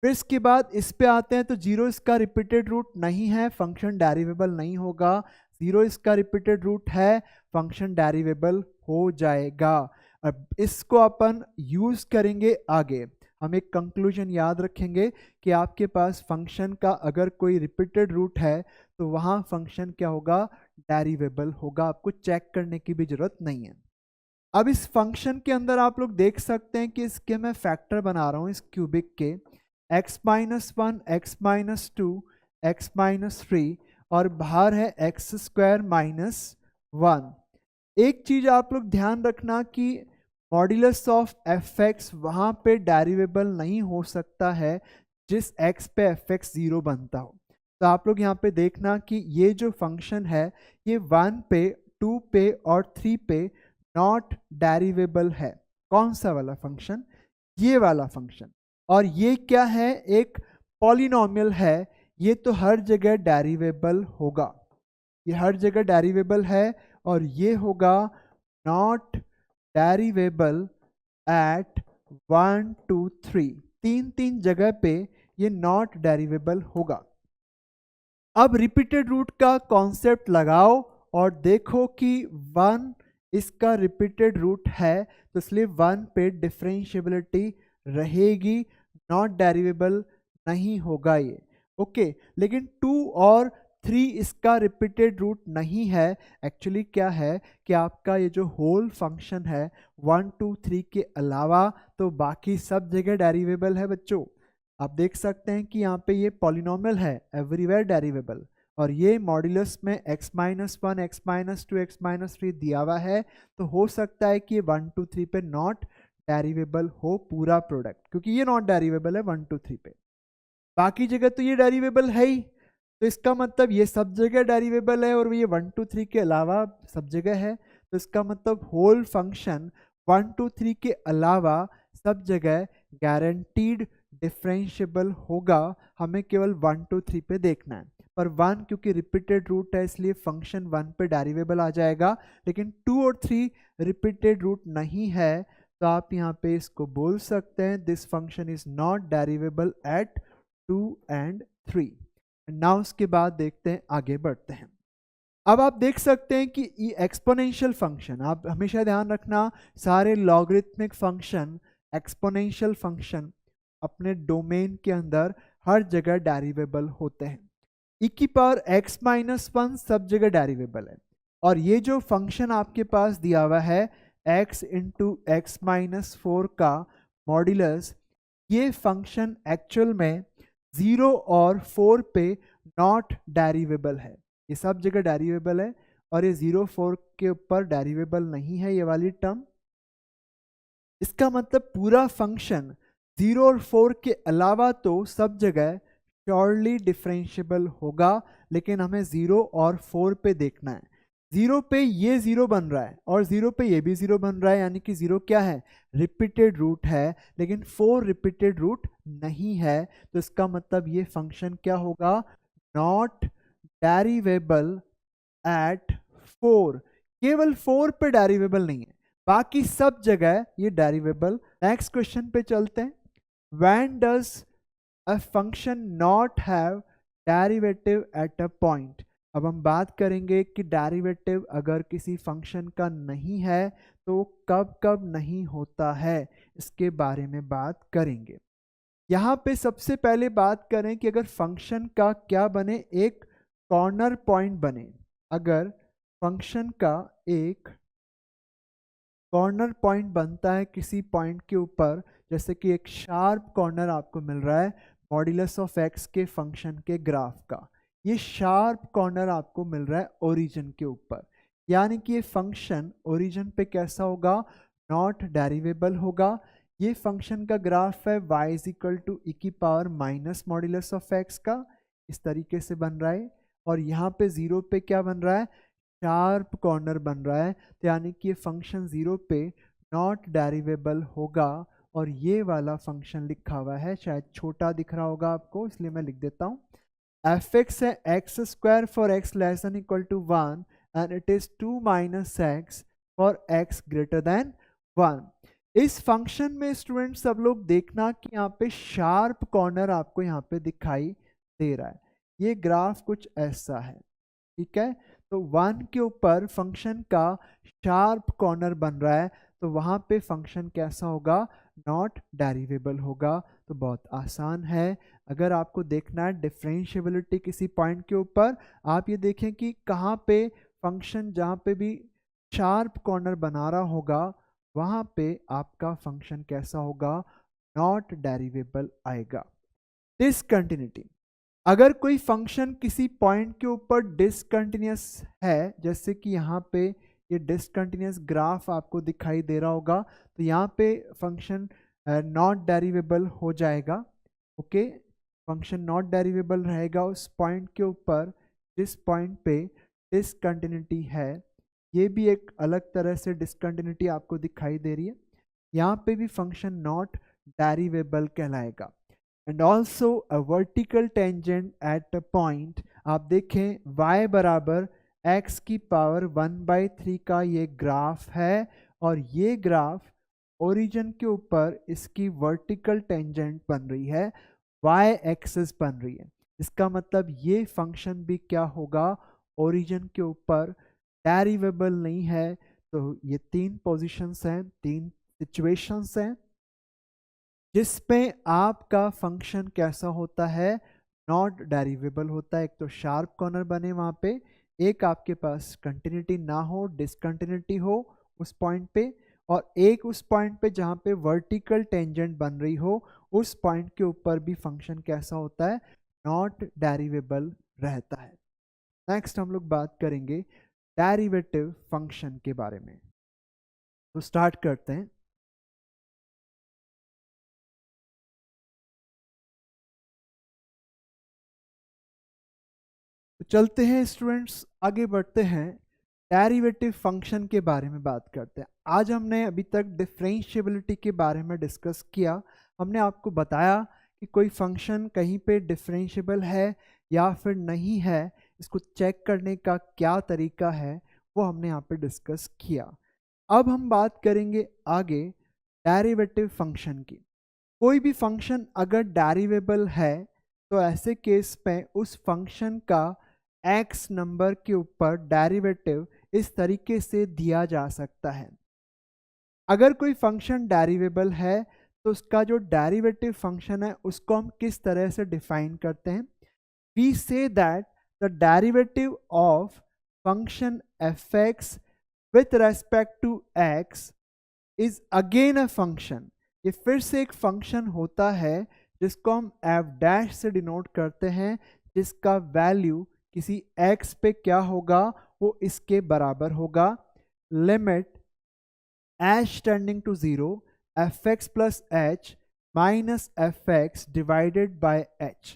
Speaker 1: फिर इसके बाद इस पे आते हैं तो 0 इसका रिपीटेड रूट नहीं है, फंक्शन डेरिवेबल नहीं होगा। 0 इसका रिपीटेड रूट है, फंक्शन डेरिवेबल हो जाएगा। अब इसको अपन यूज करेंगे आगे। हम एक कंक्लूजन याद रखेंगे कि आपके पास फंक्शन का अगर कोई रिपीटेड रूट है तो वहाँ फंक्शन क्या होगा, डेरिवेबल होगा। आपको चेक करने की भी जरूरत नहीं है। अब इस फंक्शन के अंदर आप लोग देख सकते हैं कि इसके मैं फैक्टर बना रहा हूँ इस क्यूबिक के, x-1, x-2, x-3 और बाहर है x² -1। एक चीज आप लोग ध्यान रखना कि मॉड्यूलस ऑफ fx वहां पे डेरिवेबल नहीं हो सकता है जिस x पे fx 0 बनता हो। तो आप लोग यहाँ पे देखना कि ये जो फंक्शन है ये 1 पे, 2 पे और 3 पे नॉट डेरिवेबल है। कौन सा वाला फंक्शन, ये वाला फंक्शन। और ये क्या है, एक पॉलिनॉमियल है, ये तो हर जगह डेरिवेबल होगा। ये हर जगह डेरिवेबल है, और ये होगा नॉट डेरिवेबल एट 1 2 3, तीन जगह पे ये नॉट डेरिवेबल होगा। अब रिपीटेड रूट का कॉन्सेप्ट लगाओ और देखो कि 1 इसका रिपीटेड रूट है, तो इसलिए 1 पे डिफरेंशिएबिलिटी रहेगी, नॉट डेरिवेबल नहीं होगा ये। ओके, लेकिन 2 और 3 इसका रिपीटेड रूट नहीं है। एक्चुअली क्या है कि आपका ये जो होल फंक्शन है 1 2 3 के अलावा तो बाकी सब जगह डेरिवेबल है बच्चों। आप देख सकते हैं कि यहाँ पे ये पॉलिनोमियल है, एवरीवेयर डेरिवेबल, और ये मॉड्यूलस में x-1, x-2, x-3 दिया हुआ है, तो हो सकता है कि ये 1 2 3 पे नॉट डेरिवेबल हो पूरा प्रोडक्ट, क्योंकि ये नॉट डेरिवेबल है 1 2 3 पे। बाकी जगह तो ये डेरिवेबल है ही, तो इसका मतलब ये सब जगह डेरिवेबल है, और ये 1 2 3 के अलावा सब जगह है, तो इसका मतलब होल फंक्शन 1 2 3 के अलावा सब जगह गारंटीड डिफरेंशिएबल होगा। हमें केवल 1 2 3 पे देखना है, पर 1 क्योंकि रिपीटेड रूट है इसलिए फंक्शन 1 पे डेरिवेबल आ जाएगा, लेकिन 2 और 3 रिपीटेड रूट नहीं है, तो आप यहाँ पे इसको बोल सकते हैं this function is not derivable at 2 and 3। Now उसके बाद देखते हैं, आगे बढ़ते हैं। अब आप देख सकते हैं कि ये एक्सपोनेंशियल फंक्शन, आप हमेशा ध्यान रखना सारे लॉगरिथमिक फंक्शन, एक्सपोनेंशियल फंक्शन अपने डोमेन के अंदर हर जगह डेरिवेबल होते हैं। e की पावर x-1 सब जगह डेरिवेबल है, और ये जो फंक्शन आपके पास दिया हुआ है x इंटू x-4 का मॉड्यूलस, ये फंक्शन एक्चुअल में 0 और 4 पे नॉट डेरिवेबल है। ये सब जगह डेरिवेबल है, और ये 0 4 के ऊपर डेरिवेबल नहीं है ये वाली टर्म। इसका मतलब पूरा फंक्शन 0 और 4 के अलावा तो सब जगह श्योरली डिफरेंशिएबल होगा, लेकिन हमें 0 और 4 पे देखना है। 0 पे ये 0 बन रहा है और 0 पे ये भी 0 बन रहा है, यानी कि 0 क्या है, रिपीटेड रूट है, लेकिन 4 रिपीटेड रूट नहीं है, तो इसका मतलब ये फंक्शन क्या होगा, नॉट डेरिवेबल एट 4। केवल 4 पे डेरिवेबल नहीं है, बाकी सब जगह ये डेरिवेबल। नेक्स्ट क्वेश्चन पे चलते हैं। When does a function not have derivative at a point. अब हम बात करेंगे कि डेरिवेटिव अगर किसी फंक्शन का नहीं है तो कब कब नहीं होता है, इसके बारे में बात करेंगे। यहाँ पे सबसे पहले बात करें कि अगर फंक्शन का क्या बने, एक कॉर्नर पॉइंट बने। अगर फंक्शन का एक कॉर्नर पॉइंट बनता है किसी पॉइंट के ऊपर, जैसे कि एक शार्प कॉर्नर आपको मिल रहा है मॉड्यूलस ऑफ एक्स के फंक्शन के ग्राफ का, ये शार्प कॉर्नर आपको मिल रहा है ओरिजिन के ऊपर, यानी कि ये फंक्शन ओरिजिन पे कैसा होगा, नॉट डेरिवेबल होगा। ये फंक्शन का ग्राफ है y इज इक्वल टू ई की power minus modulus of x का, इस तरीके से बन रहा है, और यहाँ पे 0 पे क्या बन रहा है, शार्प कॉर्नर बन रहा है, तो यानी कि ये फंक्शन 0 पे नॉट डेरिवेबल होगा। और ये वाला फंक्शन लिखा हुआ है, शायद छोटा दिख रहा होगा आपको इसलिए मैं लिख देता हूँ, एफ एक्स है X square for X less than equal to 1 and it is 2 minus X for X greater than 1। इस फंक्शन में स्टूडेंट सब लोग देखना कि यहाँ पे शार्प कॉर्नर आपको यहाँ पे दिखाई दे रहा है, ये ग्राफ कुछ ऐसा है, ठीक है। तो 1 के ऊपर फंक्शन का शार्प कॉर्नर बन रहा है, तो वहाँ पे फंक्शन कैसा होगा, नॉट डेरिवेबल होगा। तो बहुत आसान है, अगर आपको देखना है डिफरेंशिएबिलिटी किसी पॉइंट के ऊपर, आप ये देखें कि कहाँ पे फंक्शन जहाँ पे भी शार्प कॉर्नर बना रहा होगा वहाँ पे आपका फंक्शन कैसा होगा, नॉट डेरिवेबल आएगा। डिसकंटिन्यूटी, अगर कोई फंक्शन किसी पॉइंट के ऊपर डिसकंटिन्यूस है, जैसे कि यहाँ पे ये डिसकंटिन्यूस ग्राफ आपको दिखाई दे रहा होगा, तो यहाँ पे फंक्शन नॉट डेरिवेबल हो जाएगा। ओके, फंक्शन नॉट डेरिवेबल रहेगा उस पॉइंट के ऊपर जिस पॉइंट पे डिसकंटिन्यूटी है। ये भी एक अलग तरह से डिसकंटिन्यूटी आपको दिखाई दे रही है, यहाँ पे भी फंक्शन नॉट डेरिवेबल कहलाएगा। And also a vertical tangent at a point, आप देखें y बराबर x की पावर 1/3 का ये ग्राफ है, और ये ग्राफ ओरिजिन के ऊपर इसकी वर्टिकल टेंजेंट बन रही है, y एक्सिस बन रही है। इसका मतलब ये फंक्शन भी क्या होगा, ओरिजिन के ऊपर डेरिवेबल नहीं है। तो ये 3 पोजीशंस हैं, 3 सिचुएशंस हैं जिसमें आपका फंक्शन कैसा होता है, नॉट डेरिवेबल होता है। एक तो शार्प कॉर्नर बने वहां पे, एक आपके पास कंटिन्यूटी ना हो, डिसकंटिन्यूटी हो उस पॉइंट पे, और एक उस पॉइंट पे जहाँ पे वर्टिकल टेंजेंट बन रही हो, उस पॉइंट के ऊपर भी फंक्शन कैसा होता है, नॉट डेरिवेबल रहता है। नेक्स्ट हम लोग बात करेंगे डेरिवेटिव फंक्शन के बारे में। तो स्टार्ट करते हैं। तो चलते हैं स्टूडेंट्स, आगे बढ़ते हैं, डेरिवेटिव फंक्शन के बारे में बात करते हैं। आज हमने अभी तक डिफरेंशिएबिलिटी के बारे में डिस्कस किया। हमने आपको बताया कि कोई फंक्शन कहीं पे डिफरेंशिएबल है या फिर नहीं है, इसको चेक करने का क्या तरीका है, वो हमने यहाँ पे डिस्कस किया। अब हम बात करेंगे आगे डेरिवेटिव फंक्शन की। कोई भी फंक्शन अगर डेरिवेबल है तो ऐसे केस में उस फंक्शन का x नंबर के ऊपर डेरिवेटिव इस तरीके से दिया जा सकता है। अगर कोई फंक्शन डेरिवेबल है तो उसका जो डेरिवेटिव फंक्शन है उसको हम किस तरह से डिफाइन करते हैं, we say that the derivative of function fx with respect to x is again a function. ये फिर से एक फंक्शन होता है जिसको हम एफ डैश से डिनोट करते हैं, जिसका वैल्यू किसी x पे क्या होगा, वो इसके बराबर होगा, limit h tending to 0 fx plus h minus fx divided by h,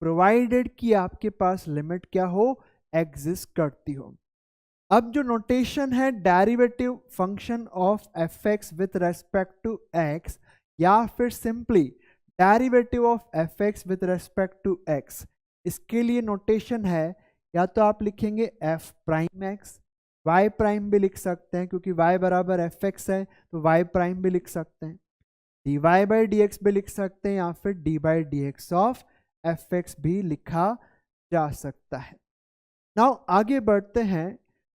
Speaker 1: provided कि आपके पास लिमिट क्या हो, एग्जिस्ट करती हो। अब जो नोटेशन है derivative function of fx with respect to x, या फिर simply derivative of fx with respect to x, इसके लिए नोटेशन है या तो आप लिखेंगे f prime x, y prime भी लिख सकते हैं क्योंकि y बराबर fx है तो y प्राइम भी लिख सकते हैं, dy बाई dx भी लिख सकते हैं, या फिर d by dx of fx भी लिखा जा सकता है। नाउ आगे बढ़ते हैं,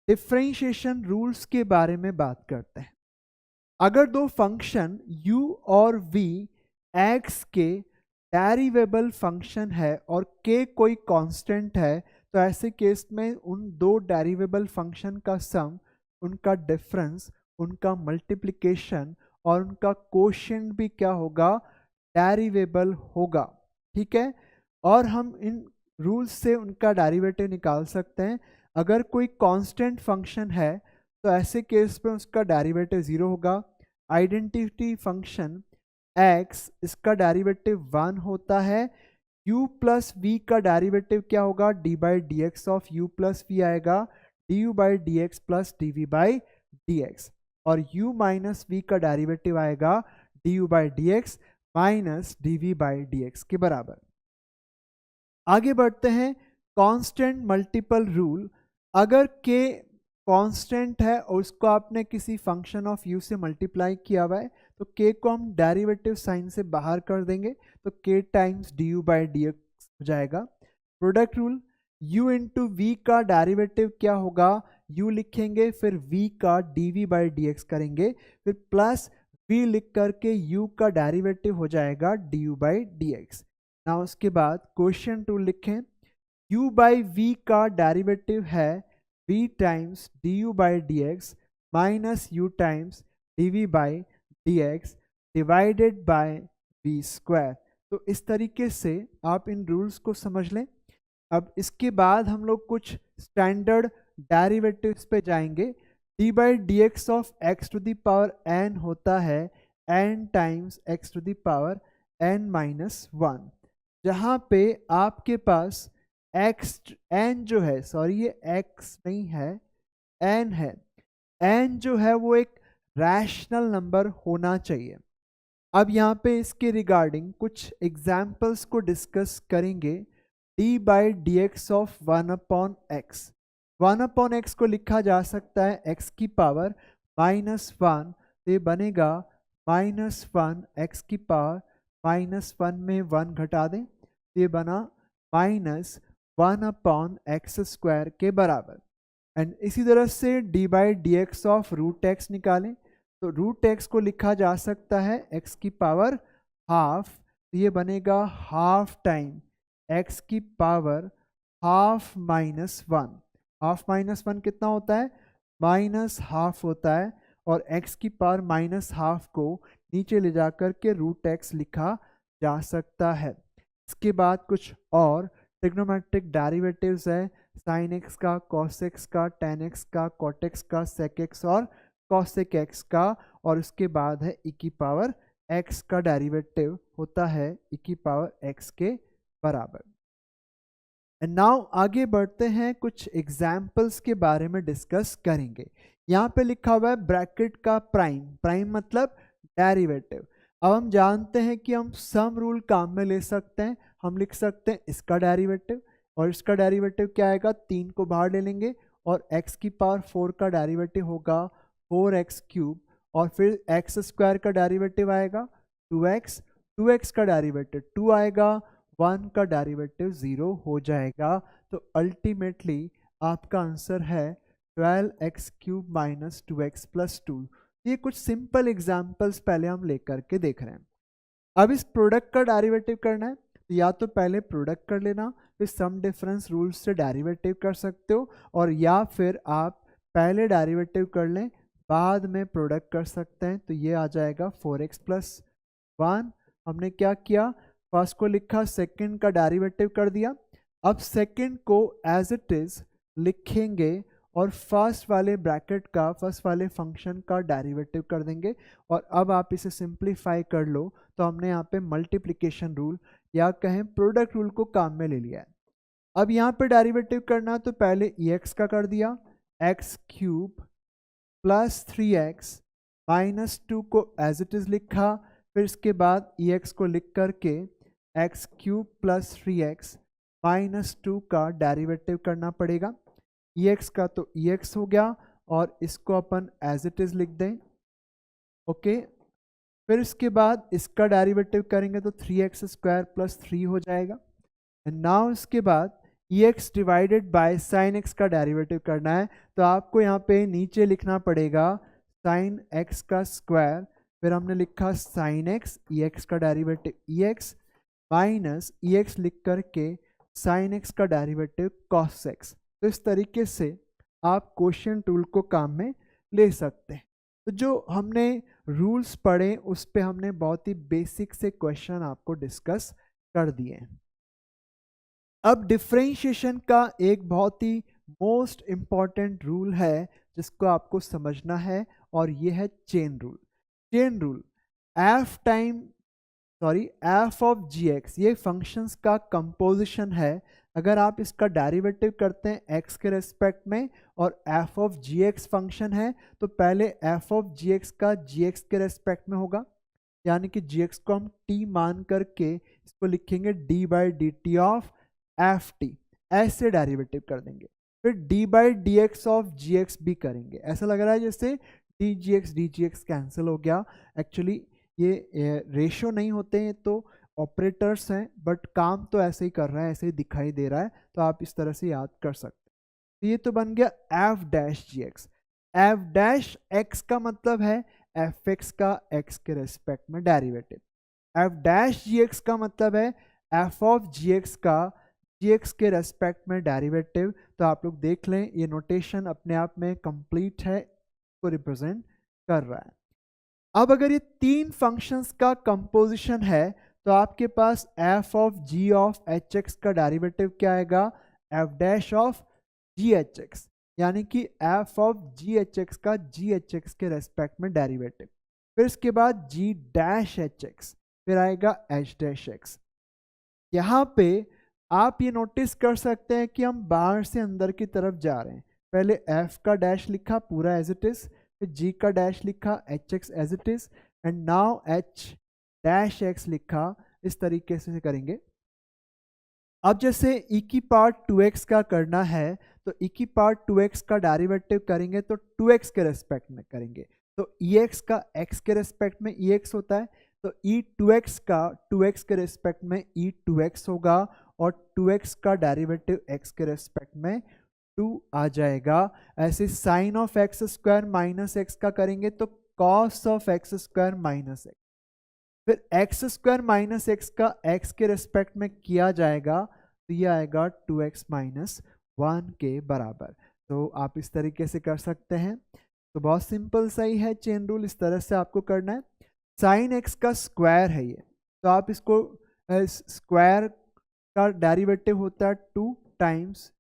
Speaker 1: डिफरेंशिएशन रूल्स के बारे में बात करते हैं। अगर दो फंक्शन u और v x के डेरिवेबल फंक्शन है और k कोई कांस्टेंट है, तो ऐसे केस में उन दो डेरिवेबल फंक्शन का सम, उनका डिफरेंस, उनका मल्टीप्लिकेशन और उनका कोशेंट भी क्या होगा, डेरिवेबल होगा। ठीक है, और हम इन रूल्स से उनका डेरिवेटिव निकाल सकते हैं। अगर कोई कांस्टेंट फंक्शन है तो ऐसे केस में उसका डेरिवेटिव 0 होगा। आइडेंटिटी फंक्शन x, इसका डेरिवेटिव 1 होता है। u प्लस वी का डेरिवेटिव क्या होगा, d by D X of u plus V आएगा, du by D X plus D V by D X, और u माइनस वी का डेरिवेटिव आएगा du by D X minus D V by D X के बराबर। आगे बढ़ते हैं, constant multiple rule. अगर k कांस्टेंट है और उसको आपने किसी फंक्शन ऑफ u से मल्टीप्लाई किया हुआ है तो k को हम डेरिवेटिव साइन से बाहर कर देंगे, तो k times du by D X हो जाएगा। Product rule, u into V का डेरिवेटिव क्या होगा, u लिखेंगे फिर v का dv बाई डी एक्स करेंगे, फिर प्लस v लिख करके u का डेरिवेटिव हो जाएगा du बाई डी एक्स। ना उसके बाद क्वेश्चन टू लिखें, u बाई v का डेरिवेटिव है v times du by D X minus u times dv by D x divided by v square. तो इस तरीके से आप इन रूल्स को समझ लें। अब इसके बाद हम लोग कुछ स्टैंडर्ड डेरिवेटिव्स पे जाएंगे। d by D X of x to the power n होता है n times x to the power n minus 1, जहाँ पे आपके पास n जो है, सॉरी ये x नहीं है, n है, n जो है वो एक रैशनल नंबर होना चाहिए। अब यहाँ पे इसके रिगार्डिंग कुछ एग्जाम्पल्स को डिस्कस करेंगे। d by D X of 1 upon x, 1/x को लिखा जा सकता है x की पावर -1, तो ये बनेगा -1 x की पावर -1 में 1 घटा दें, तो ये बना -1/x² के बराबर। एंड इसी तरह से d/dx ऑफ √x निकालें, तो √x को लिखा जा सकता है x की पावर हाफ, तो ये बनेगा हाफ टाइम x की पावर हाफ -1। हाफ -1 कितना होता है? -हाफ होता है, और x की पावर -हाफ को नीचे ले जाकर के √x लिखा जा सकता है। इसके बाद कुछ और ट्रिग्नोमेट्रिक डेरिवेटिव्स है, sin x का, cos x का, tan x का, cot x का, sec x और cosec x का, और उसके बाद है e की पावर x का डेरिवेटिव होता है e की पावर x के बराबर। एंड नाउ आगे बढ़ते हैं, कुछ एग्जाम्पल्स के बारे में डिस्कस करेंगे। यहाँ पे लिखा हुआ है ब्रैकेट का प्राइम, प्राइम मतलब डेरिवेटिव। अब हम जानते हैं कि हम सम रूल काम में ले सकते हैं, हम लिख सकते हैं इसका डेरिवेटिव, और इसका डेरिवेटिव क्या आएगा? 3 को बाहर ले लेंगे, और x की पावर 4 का डेरिवेटिव होगा 4x³, और फिर x² का डेरिवेटिव आएगा 2x, 2x का डेरिवेटिव 2 आएगा, 1 का डेरिवेटिव 0 हो जाएगा। तो अल्टीमेटली आपका आंसर है 12x³ - 2x + 2। ये कुछ सिंपल एग्जाम्पल्स पहले हम लेकर के देख रहे हैं। अब इस प्रोडक्ट का डेरिवेटिव करना है, तो या तो पहले प्रोडक्ट कर लेना, फिर सम डिफरेंस रूल से डेरिवेटिव कर सकते हो, और या फिर आप पहले डेरिवेटिव कर लें बाद में प्रोडक्ट कर सकते हैं। तो ये आ जाएगा 4x + 1। हमने क्या किया? फर्स्ट को लिखा, सेकंड का डेरिवेटिव कर दिया। अब सेकंड को एज इट इज लिखेंगे, और फर्स्ट वाले ब्रैकेट का, फर्स्ट वाले फंक्शन का डेरिवेटिव कर देंगे। और अब आप इसे सिंप्लीफाई कर लो, तो हमने यहाँ पे मल्टीप्लिकेशन रूल या कहें प्रोडक्ट रूल को काम में ले लिया है। अब यहाँ पे डेरिवेटिव करना, तो पहले ex का कर दिया, x³ + 3x -2 को एज इट इज लिखा, फिर इसके बाद ex को लिख करके x³ + 3x -2 का डेरिवेटिव करना पड़ेगा। ex का तो ex हो गया, और इसको अपन एज इट इज लिख दें, ओके। फिर इसके बाद इसका डेरिवेटिव करेंगे तो 3x² + 3 हो जाएगा। एंड नाउ इसके बाद ex divided by sin x का डेरिवेटिव करना है, तो आपको यहाँ पे नीचे लिखना पड़ेगा sin x का स्क्वायर, फिर हमने लिखा sin x, ex का डेरिवेटिव ex माइनस ex लिख करके sin x का डेरिवेटिव cos x। तो इस तरीके से आप क्वोशिएंट रूल को काम में ले सकते हैं। तो जो हमने रूल्स पढ़े उस पे हमने बहुत ही बेसिक से क्वेश्चन आपको डिस्कस कर दिए हैं। अब डिफरेंशिएशन का एक बहुत ही मोस्ट इम्पॉर्टेंट रूल है जिसको आपको समझना है, और ये है chain rule. Chain rule f of gx, ये फंक्शंस का कंपोजिशन है। अगर आप इसका डेरिवेटिव करते हैं x के रेस्पेक्ट में, और f ऑफ gx फंक्शन है, तो पहले f ऑफ gx का gx के रेस्पेक्ट में होगा, यानी कि gx को हम t मान करके इसको लिखेंगे d/dt ऑफ ft, ऐसे डेरिवेटिव कर देंगे। फिर d/dx ऑफ gx भी करेंगे। ऐसा लग रहा है जैसे dgx कैंसिल हो गया, एक्चुअली ये रेशियो नहीं होते हैं, तो ऑपरेटर्स हैं, बट काम तो ऐसे ही कर रहा है, ऐसे ही दिखाई दे रहा है, तो आप इस तरह से याद कर सकते हैं। तो ये तो बन गया f'(gx). f'(x) का मतलब है fx का x के रेस्पेक्ट में डेरिवेटिव। f'(gx) का मतलब है f ऑफ gx का gx के रेस्पेक्ट में डेरिवेटिव। तो आप लोग देख लें, ये नोटेशन अपने आप में कंप्लीट है, को रिप्रेजेंट कर रहा है। अब अगर ये तीन फंक्शंस का कंपोजिशन है, तो आपके पास f of g of hx का डेरिवेटिव क्या आएगा? f' ऑफ gh(x), यानी कि f ऑफ gh(x) का gh(x) के रेस्पेक्ट में डेरिवेटिव। फिर इसके बाद g'(hx), फिर आएगा h'(x). यहाँ पे आप ये नोटिस कर सकते हैं कि हम बाहर से अंदर की तरफ जा रहे हैं। पहले f का डैश लिखा पूरा एज इट इज, फिर g का डैश लिखा hx as it is, and now h'(x) लिखा। इस तरीके से करेंगे। अब जैसे e की पावर 2x का करना है, तो e की पावर 2x का डेरिवेटिव करेंगे तो 2x के रेस्पेक्ट में करेंगे, तो ex का x के रेस्पेक्ट में ex होता है, तो e 2x का 2x के रेस्पेक्ट में e 2x होगा और 2x का डेरिवेटिव x के रेस्पेक्ट में 2 आ जाएगा। ऐसे sine of X square minus X का करेंगे तो cos of X square minus X, फिर एक्स स्क्वायर माइनस एक्स का एक्स के रेस्पेक्ट में किया जाएगा तो ये आएगा 2x माइनस 1 के बराबर। तो आप इस तरीके से कर सकते हैं। तो बहुत सिंपल सही है, चेन रूल इस तरह से आपको करना है। साइन एक्स का स्क्वायर है ये, तो आप इसको स्क्वायर का डेरिवेटिव होता है 2 टाइम्स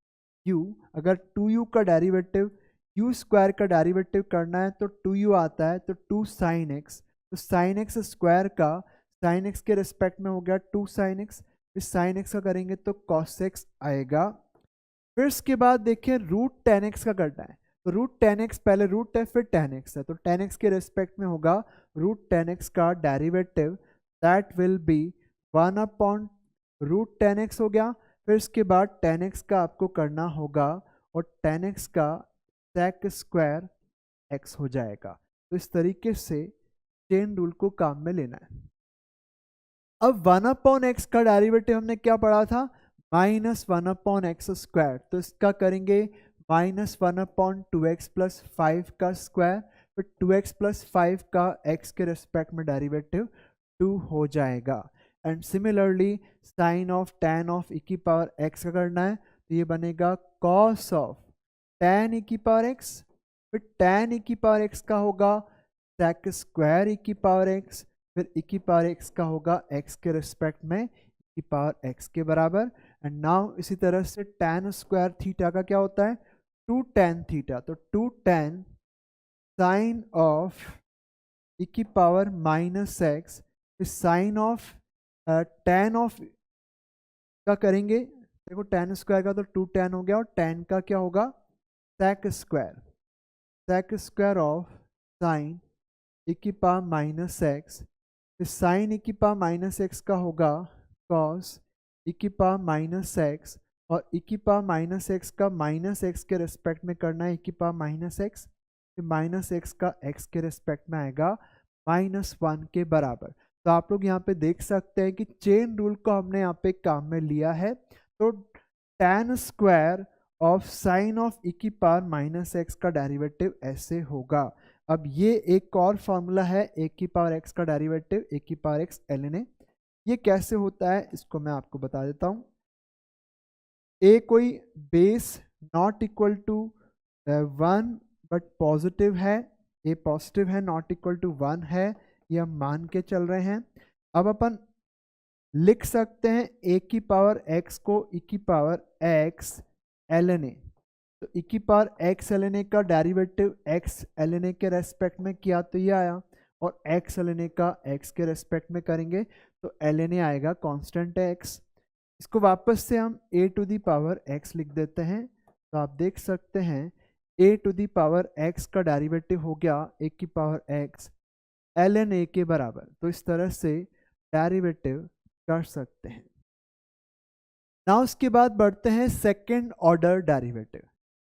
Speaker 1: u। अगर 2u का डेरिवेटिव u स्क्वायर का डेरिवेटिव करना है तो 2u आता है, तो 2 साइन एक्स, तो साइन एक्स स्क्वायर का साइन एक्स के रिस्पेक्ट में हो गया 2 साइन एक्स, फिर साइन एक्स का करेंगे तो कॉस एक्स आएगा। फिर इसके बाद देखिए रूट टेन एक्स का करना है, तो रूट टेन एक्स पहले रूट है फिर टेन एक्स है, तो टेन एक्स के रेस्पेक्ट में होगा रूट टेन एक्स का derivative, that will be 1 upon root tan X हो गया। फिर इसके बाद टेन एक्स का आपको करना होगा और टेन एक्स का सेक स्क्वायर एक्स हो जाएगा। तो इस तरीके से चेन रूल को काम में लेना है। अब 1 अपॉन एक्स का डेरिवेटिव हमने क्या पढ़ा था, माइनस 1 अपॉन एक्स स्क्वायर, तो इसका करेंगे माइनस 1 अपॉन 2x प्लस 5 का स्क्वायर, फिर 2x प्लस 5 का x के रेस्पेक्ट में डेरिवेटिव 2 हो जाएगा। And similarly sign of tan of e की पावर x का करना है, तो ये बनेगा cos ऑफ tan e की पावर x, फिर tan e की पावर x का होगा sec स्क्वायर e की पावर x, फिर e की पावर x का होगा x के रेस्पेक्ट में e की पावर x के बराबर। एंड नाउ इसी तरह से tan स्क्वायर थीटा का क्या होता है 2 tan थीटा, तो 2 tan साइन ऑफ e की पावर माइनस एक्स, फिर साइन ऑफ tan ऑफ का करेंगे, देखो tan स्क्वायर का तो 2 tan हो गया और tan का क्या होगा sec square, sec square of sine e की पावर माइनस एक्स, फिर साइन e की पावर माइनस एक्स का होगा cos e की पावर माइनस एक्स, और e की पावर माइनस एक्स का माइनस एक्स के रेस्पेक्ट में करना है e की पावर माइनस एक्स, फिर माइनस एक्स का x के रेस्पेक्ट में आएगा माइनस 1 के बराबर। तो आप लोग यहाँ पे देख सकते हैं कि चेन रूल को हमने यहाँ पे काम में लिया है। तो tan square of sine of e की पावर माइनस एक्स का डेरिवेटिव ऐसे होगा। अब ये एक और फॉर्मूला है a की पावर x का डेरिवेटिव a की पावर x ln a, ये कैसे होता है इसको मैं आपको बता देता हूँ। a कोई base not equal to 1 but positive है, a पॉजिटिव है नॉट इक्वल टू 1 है, ये हम मान के चल रहे हैं। अब अपन लिख सकते हैं a की पावर x को e की पावर x ln a, तो e की पावर x ln a का डेरिवेटिव x ln a के रेस्पेक्ट में किया तो ये आया, और x ln a का x के रेस्पेक्ट में करेंगे तो ln a आएगा, कांस्टेंट है x। इसको वापस से हम a to the power x लिख देते हैं, तो आप देख सकते हैं a to the power x का डेरिवेटिव हो गया a की पावर x ln a के बराबर। तो इस तरह से डेरिवेटिव कर सकते हैं। नाउ उसके बाद बढ़ते हैं सेकंड ऑर्डर डेरिवेटिव।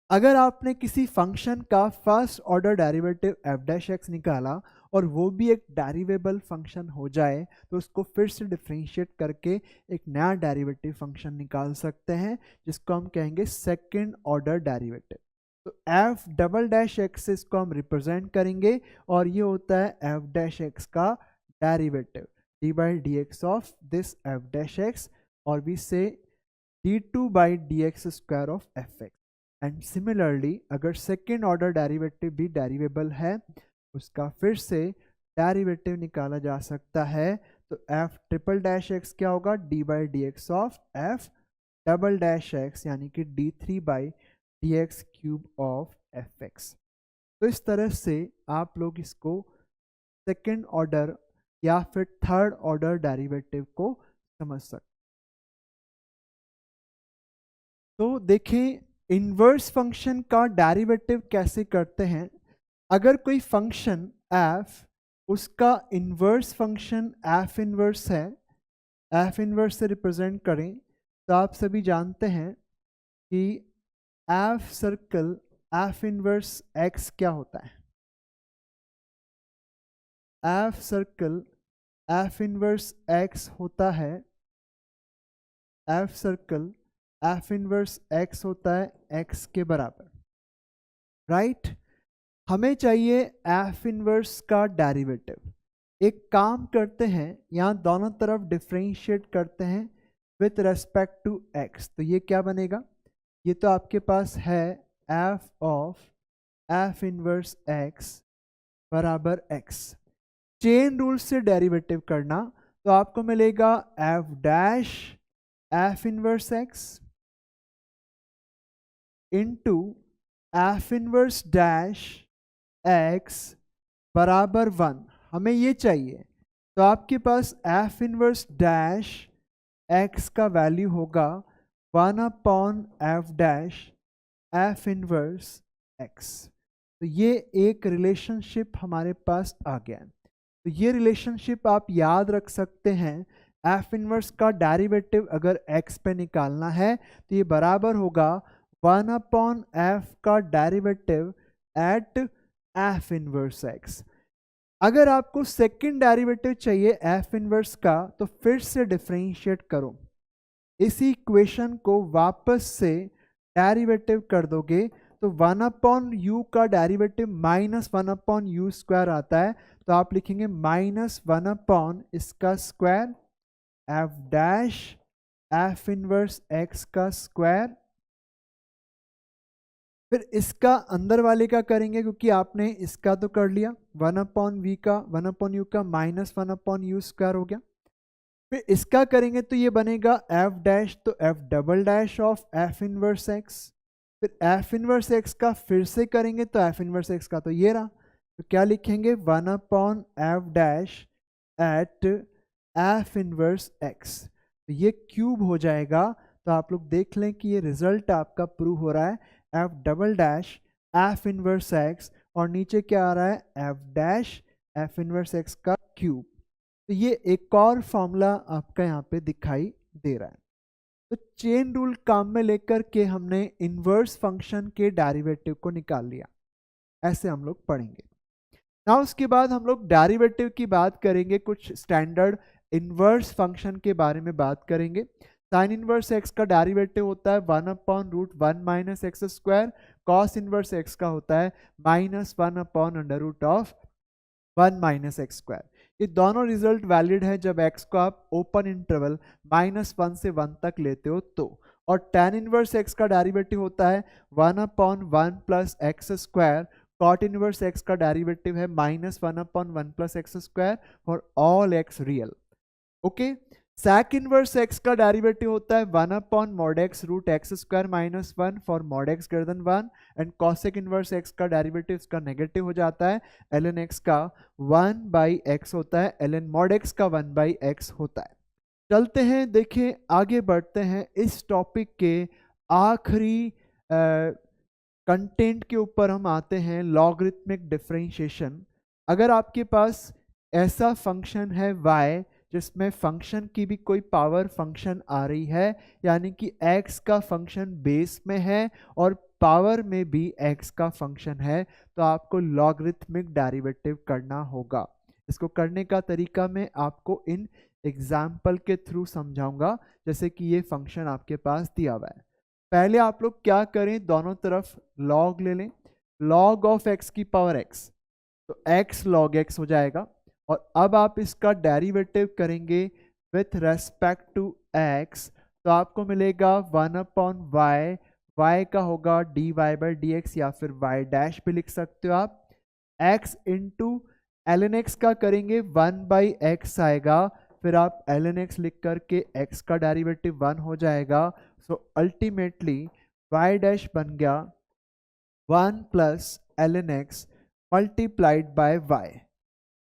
Speaker 1: अगर आपने किसी फंक्शन का first order derivative f dash x निकाला और वो भी एक डेरिवेबल फंक्शन हो जाए तो उसको फिर से डिफरेंशिएट करके एक नया डेरिवेटिव फंक्शन निकाल सकते हैं, जिसको हम कहेंगे सेकंड ऑर्डर डेरिवेटिव। तो f डबल डैश एक्स से इसको हम रिप्रेजेंट करेंगे और ये होता है f डैश एक्स का derivative d by D X of this f dash x, और वी से d2 by D x square of F x. And similarly अगर सेकेंड ऑर्डर डेरिवेटिव भी डेरिवेबल है उसका फिर से डेरिवेटिव निकाला जा सकता है। तो f ट्रिपल डैश एक्स क्या होगा d by D X of f double dash x, यानी कि d3 by D x cube of F x. तो इस तरह से आप लोग इसको सेकेंड ऑर्डर या फिर थर्ड ऑर्डर डेरिवेटिव को समझ सकते। तो देखें इनवर्स फंक्शन का डेरिवेटिव कैसे करते हैं। अगर कोई फंक्शन f, उसका इनवर्स फंक्शन f इनवर्स है, f इनवर्स से रिप्रेजेंट करें, तो आप सभी जानते हैं कि F circle F inverse x क्या होता है? F circle F inverse x होता है, F circle F inverse x होता है एक्स के बराबर, राइट? हमें चाहिए एफ इनवर्स का डेरिवेटिव। एक काम करते हैं, यहाँ दोनों तरफ डिफरेंशिएट करते हैं विथ रेस्पेक्ट टू एक्स। तो ये क्या बनेगा? ये तो आपके पास है F of F inverse x बराबर एक्स। चेन रूल से डेरिवेटिव करना तो आपको मिलेगा F dash F inverse x into F inverse dash x बराबर 1। हमें ये चाहिए, तो आपके पास एफ इनवर्स डैश एक्स का वैल्यू होगा 1 upon F dash F inverse X. तो ये एक रिलेशनशिप हमारे पास आ गया है। तो ये रिलेशनशिप आप याद रख सकते हैं। एफ इनवर्स का डेरिवेटिव अगर एक्स पे निकालना है तो ये बराबर होगा 1 अपॉन एफ का derivative eight F inverse x. अगर आपको सेकंड डेरिवेटिव चाहिए एफ इनवर्स का तो फिर से डिफरेंशिएट करो, इसी इक्वेशन को वापस से डेरिवेटिव कर दोगे तो 1 अपॉन यू का derivative minus 1 upon you square आता है। तो आप लिखेंगे माइनस 1 अपॉन इसका square F dash F inverse x का स्क्वायर। फिर इसका अंदर वाले का करेंगे क्योंकि आपने इसका तो कर लिया 1 अपॉन वी का 1 अपॉन यू का माइनस 1 अपॉन यू स्क्वायर हो गया। फिर इसका करेंगे तो ये बनेगा एफ डैश, तो F double dash of F inverse x. फिर एफ इनवर्स एक्स का फिर से करेंगे तो एफ इनवर्स एक्स का तो ये रहा, तो क्या लिखेंगे 1 upon F dash at F inverse X. तो ये क्यूब हो जाएगा। तो आप लोग देख लें कि ये रिजल्ट आपका प्रूव हो रहा है F double dash F inverse x और नीचे क्या आ रहा है F dash F inverse x का क्यूब। तो ये एक और फॉर्मूला आपका यहाँ पे दिखाई दे रहा है। तो चेन रूल काम में लेकर के हमने इनवर्स फंक्शन के डेरिवेटिव को निकाल लिया, ऐसे हम लोग पढ़ेंगे ना। उसके बाद हम लोग डेरिवेटिव की बात करेंगे, कुछ स्टैंडर्ड इनवर्स फंक्शन के बारे में बात करेंगे। साइन इनवर्स एक्स का डेरिवेटिव होता है 1 upon root 1 minus X square. Cos inverse x का होता है minus 1 upon under root of 1 minus X square. ये दोनों रिजल्ट वैलिड है जब एक्स को आप ओपन इंटरवल -1 से 1 तक लेते हो तो। और tan इनवर्स एक्स का डेरिवेटिव होता है 1 upon 1 plus x square. Cot inverse x का डेरिवेटिव है -1 upon 1 plus x square for all x real. Okay, sec inverse x का डेरिवेटिव होता है 1 upon mod x root x square minus 1 for mod x greater than 1। And cosec inverse x का derivative इसका negative हो जाता है, ln x का 1 by x होता है, ln मॉड एक्स का 1 बाई एक्स होता है। चलते हैं, देखें आगे बढ़ते हैं इस टॉपिक के आखिरी कंटेंट के ऊपर हम आते हैं, लॉगरिथमिक डिफरेंशिएशन। अगर आपके पास ऐसा फंक्शन है y जिसमें फंक्शन की भी कोई पावर फंक्शन आ रही है, यानी कि x का फंक्शन बेस में है और पावर में भी x का फंक्शन है, तो आपको लॉगरिथमिक डेरिवेटिव करना होगा। इसको करने का तरीका मैं आपको इन एग्जाम्पल के थ्रू समझाऊंगा। जैसे कि ये फंक्शन आपके पास दिया हुआ है, पहले आप लोग क्या करें, दोनों तरफ लॉग ले लें। लॉग ऑफ x की पावर x, तो x लॉग x हो जाएगा। और अब आप इसका डेरिवेटिव करेंगे विथ रेस्पेक्ट टू x, तो आपको मिलेगा 1 अपॉन y, y का होगा dy बाई dx या फिर y डैश भी लिख सकते हो आप। x इंटू ln x का करेंगे 1 बाई एक्स आएगा, फिर आप ln x लिख करके x का डेरिवेटिव 1 हो जाएगा। सो अल्टीमेटली y डैश बन गया 1 plus ln x multiplied bye y।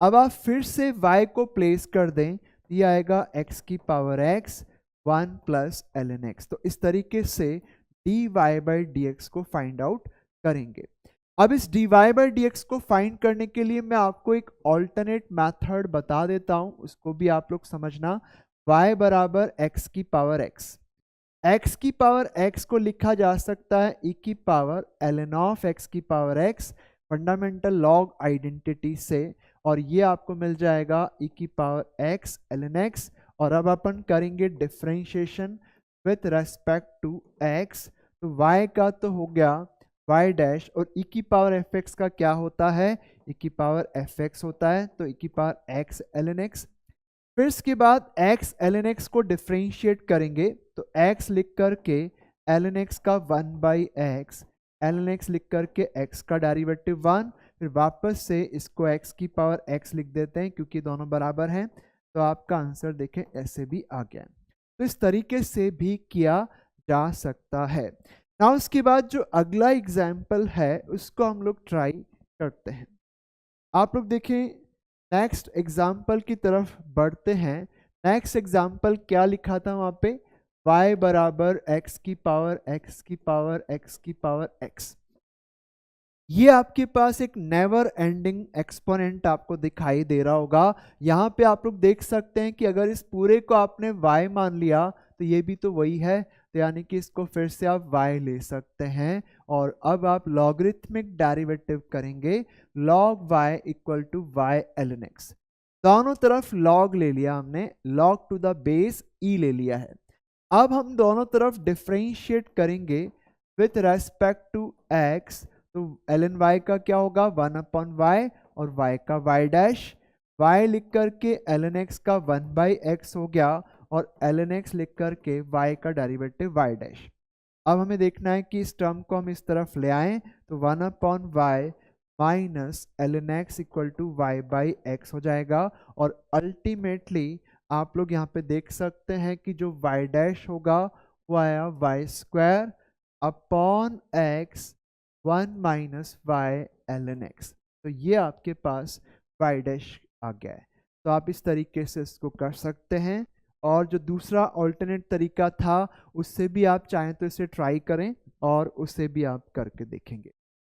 Speaker 1: अब आप फिर से y को प्लेस कर दें, ये आएगा x की power x 1 plus ln x। तो इस तरीके से dy बाई dx को फाइंड आउट करेंगे। अब इस dy बाई dx को फाइंड करने के लिए मैं आपको एक ऑल्टरनेट मेथड बता देता हूं, उसको भी आप लोग समझना। y बराबर x की पावर x, x की पावर x को लिखा जा सकता है e की पावर ln ऑफ x की power x fundamental log identity से, और ये आपको मिल जाएगा e की पावर x ln x। और अब अपन करेंगे differentiation with respect to x, तो y का तो हो गया y डैश, और e की पावर fx का क्या होता है, e की पावर fx होता है, तो e की पावर x ln x। फिर इसके बाद x ln x को डिफ्रेंशिएट करेंगे, तो x लिख करके ln x का 1/x, ln x लिख करके x का डेरिवेटिव 1, फिर वापस से इसको x की पावर x लिख देते हैं क्योंकि दोनों बराबर हैं, तो आपका आंसर देखें ऐसे भी आ गया। तो इस तरीके से भी किया जा सकता है। ना उसके बाद जो अगला एग्जाम्पल है उसको हम लोग ट्राई करते हैं। आप लोग देखें, नेक्स्ट एग्जाम्पल की तरफ बढ़ते हैं। नेक्स्ट एग्जाम्पल क्या लिखा था वहाँ पे, y बराबर x की पावर x की पावर x की पावर x। ये आपके पास एक नेवर एंडिंग एक्सपोनेंट आपको दिखाई दे रहा होगा। यहाँ पे आप लोग देख सकते हैं कि अगर इस पूरे को आपने y मान लिया तो ये भी तो वही है, तो यानी कि इसको फिर से आप y ले सकते हैं। और अब आप लॉगरिथमिक डेरिवेटिव करेंगे, log y equal to y ln x। दोनों तरफ log ले लिया हमने, log to the base e ले लिया है। अब हम दोनों तरफ डिफरेंशिएट करेंगे विथ रेस्पेक्ट टू x, तो ln y का क्या होगा 1/y और y का y डैश, y लिख करके ln x का 1/x हो गया और ln x लिख करके y का डेरिवेटिव y डैश। अब हमें देखना है कि इस टर्म को हम इस तरफ ले आएं, तो 1/y minus ln x equal to y/x हो जाएगा। और अल्टीमेटली आप लोग यहाँ पे देख सकते हैं कि जो y डैश होगा वो आया y² upon x 1 minus y ln x। तो ये आपके पास y डैश आ गया है। तो आप इस तरीके से इसको कर सकते हैं, और जो दूसरा ऑल्टरनेट तरीका था उससे भी आप चाहें तो इसे ट्राई करें और उससे भी आप करके देखेंगे।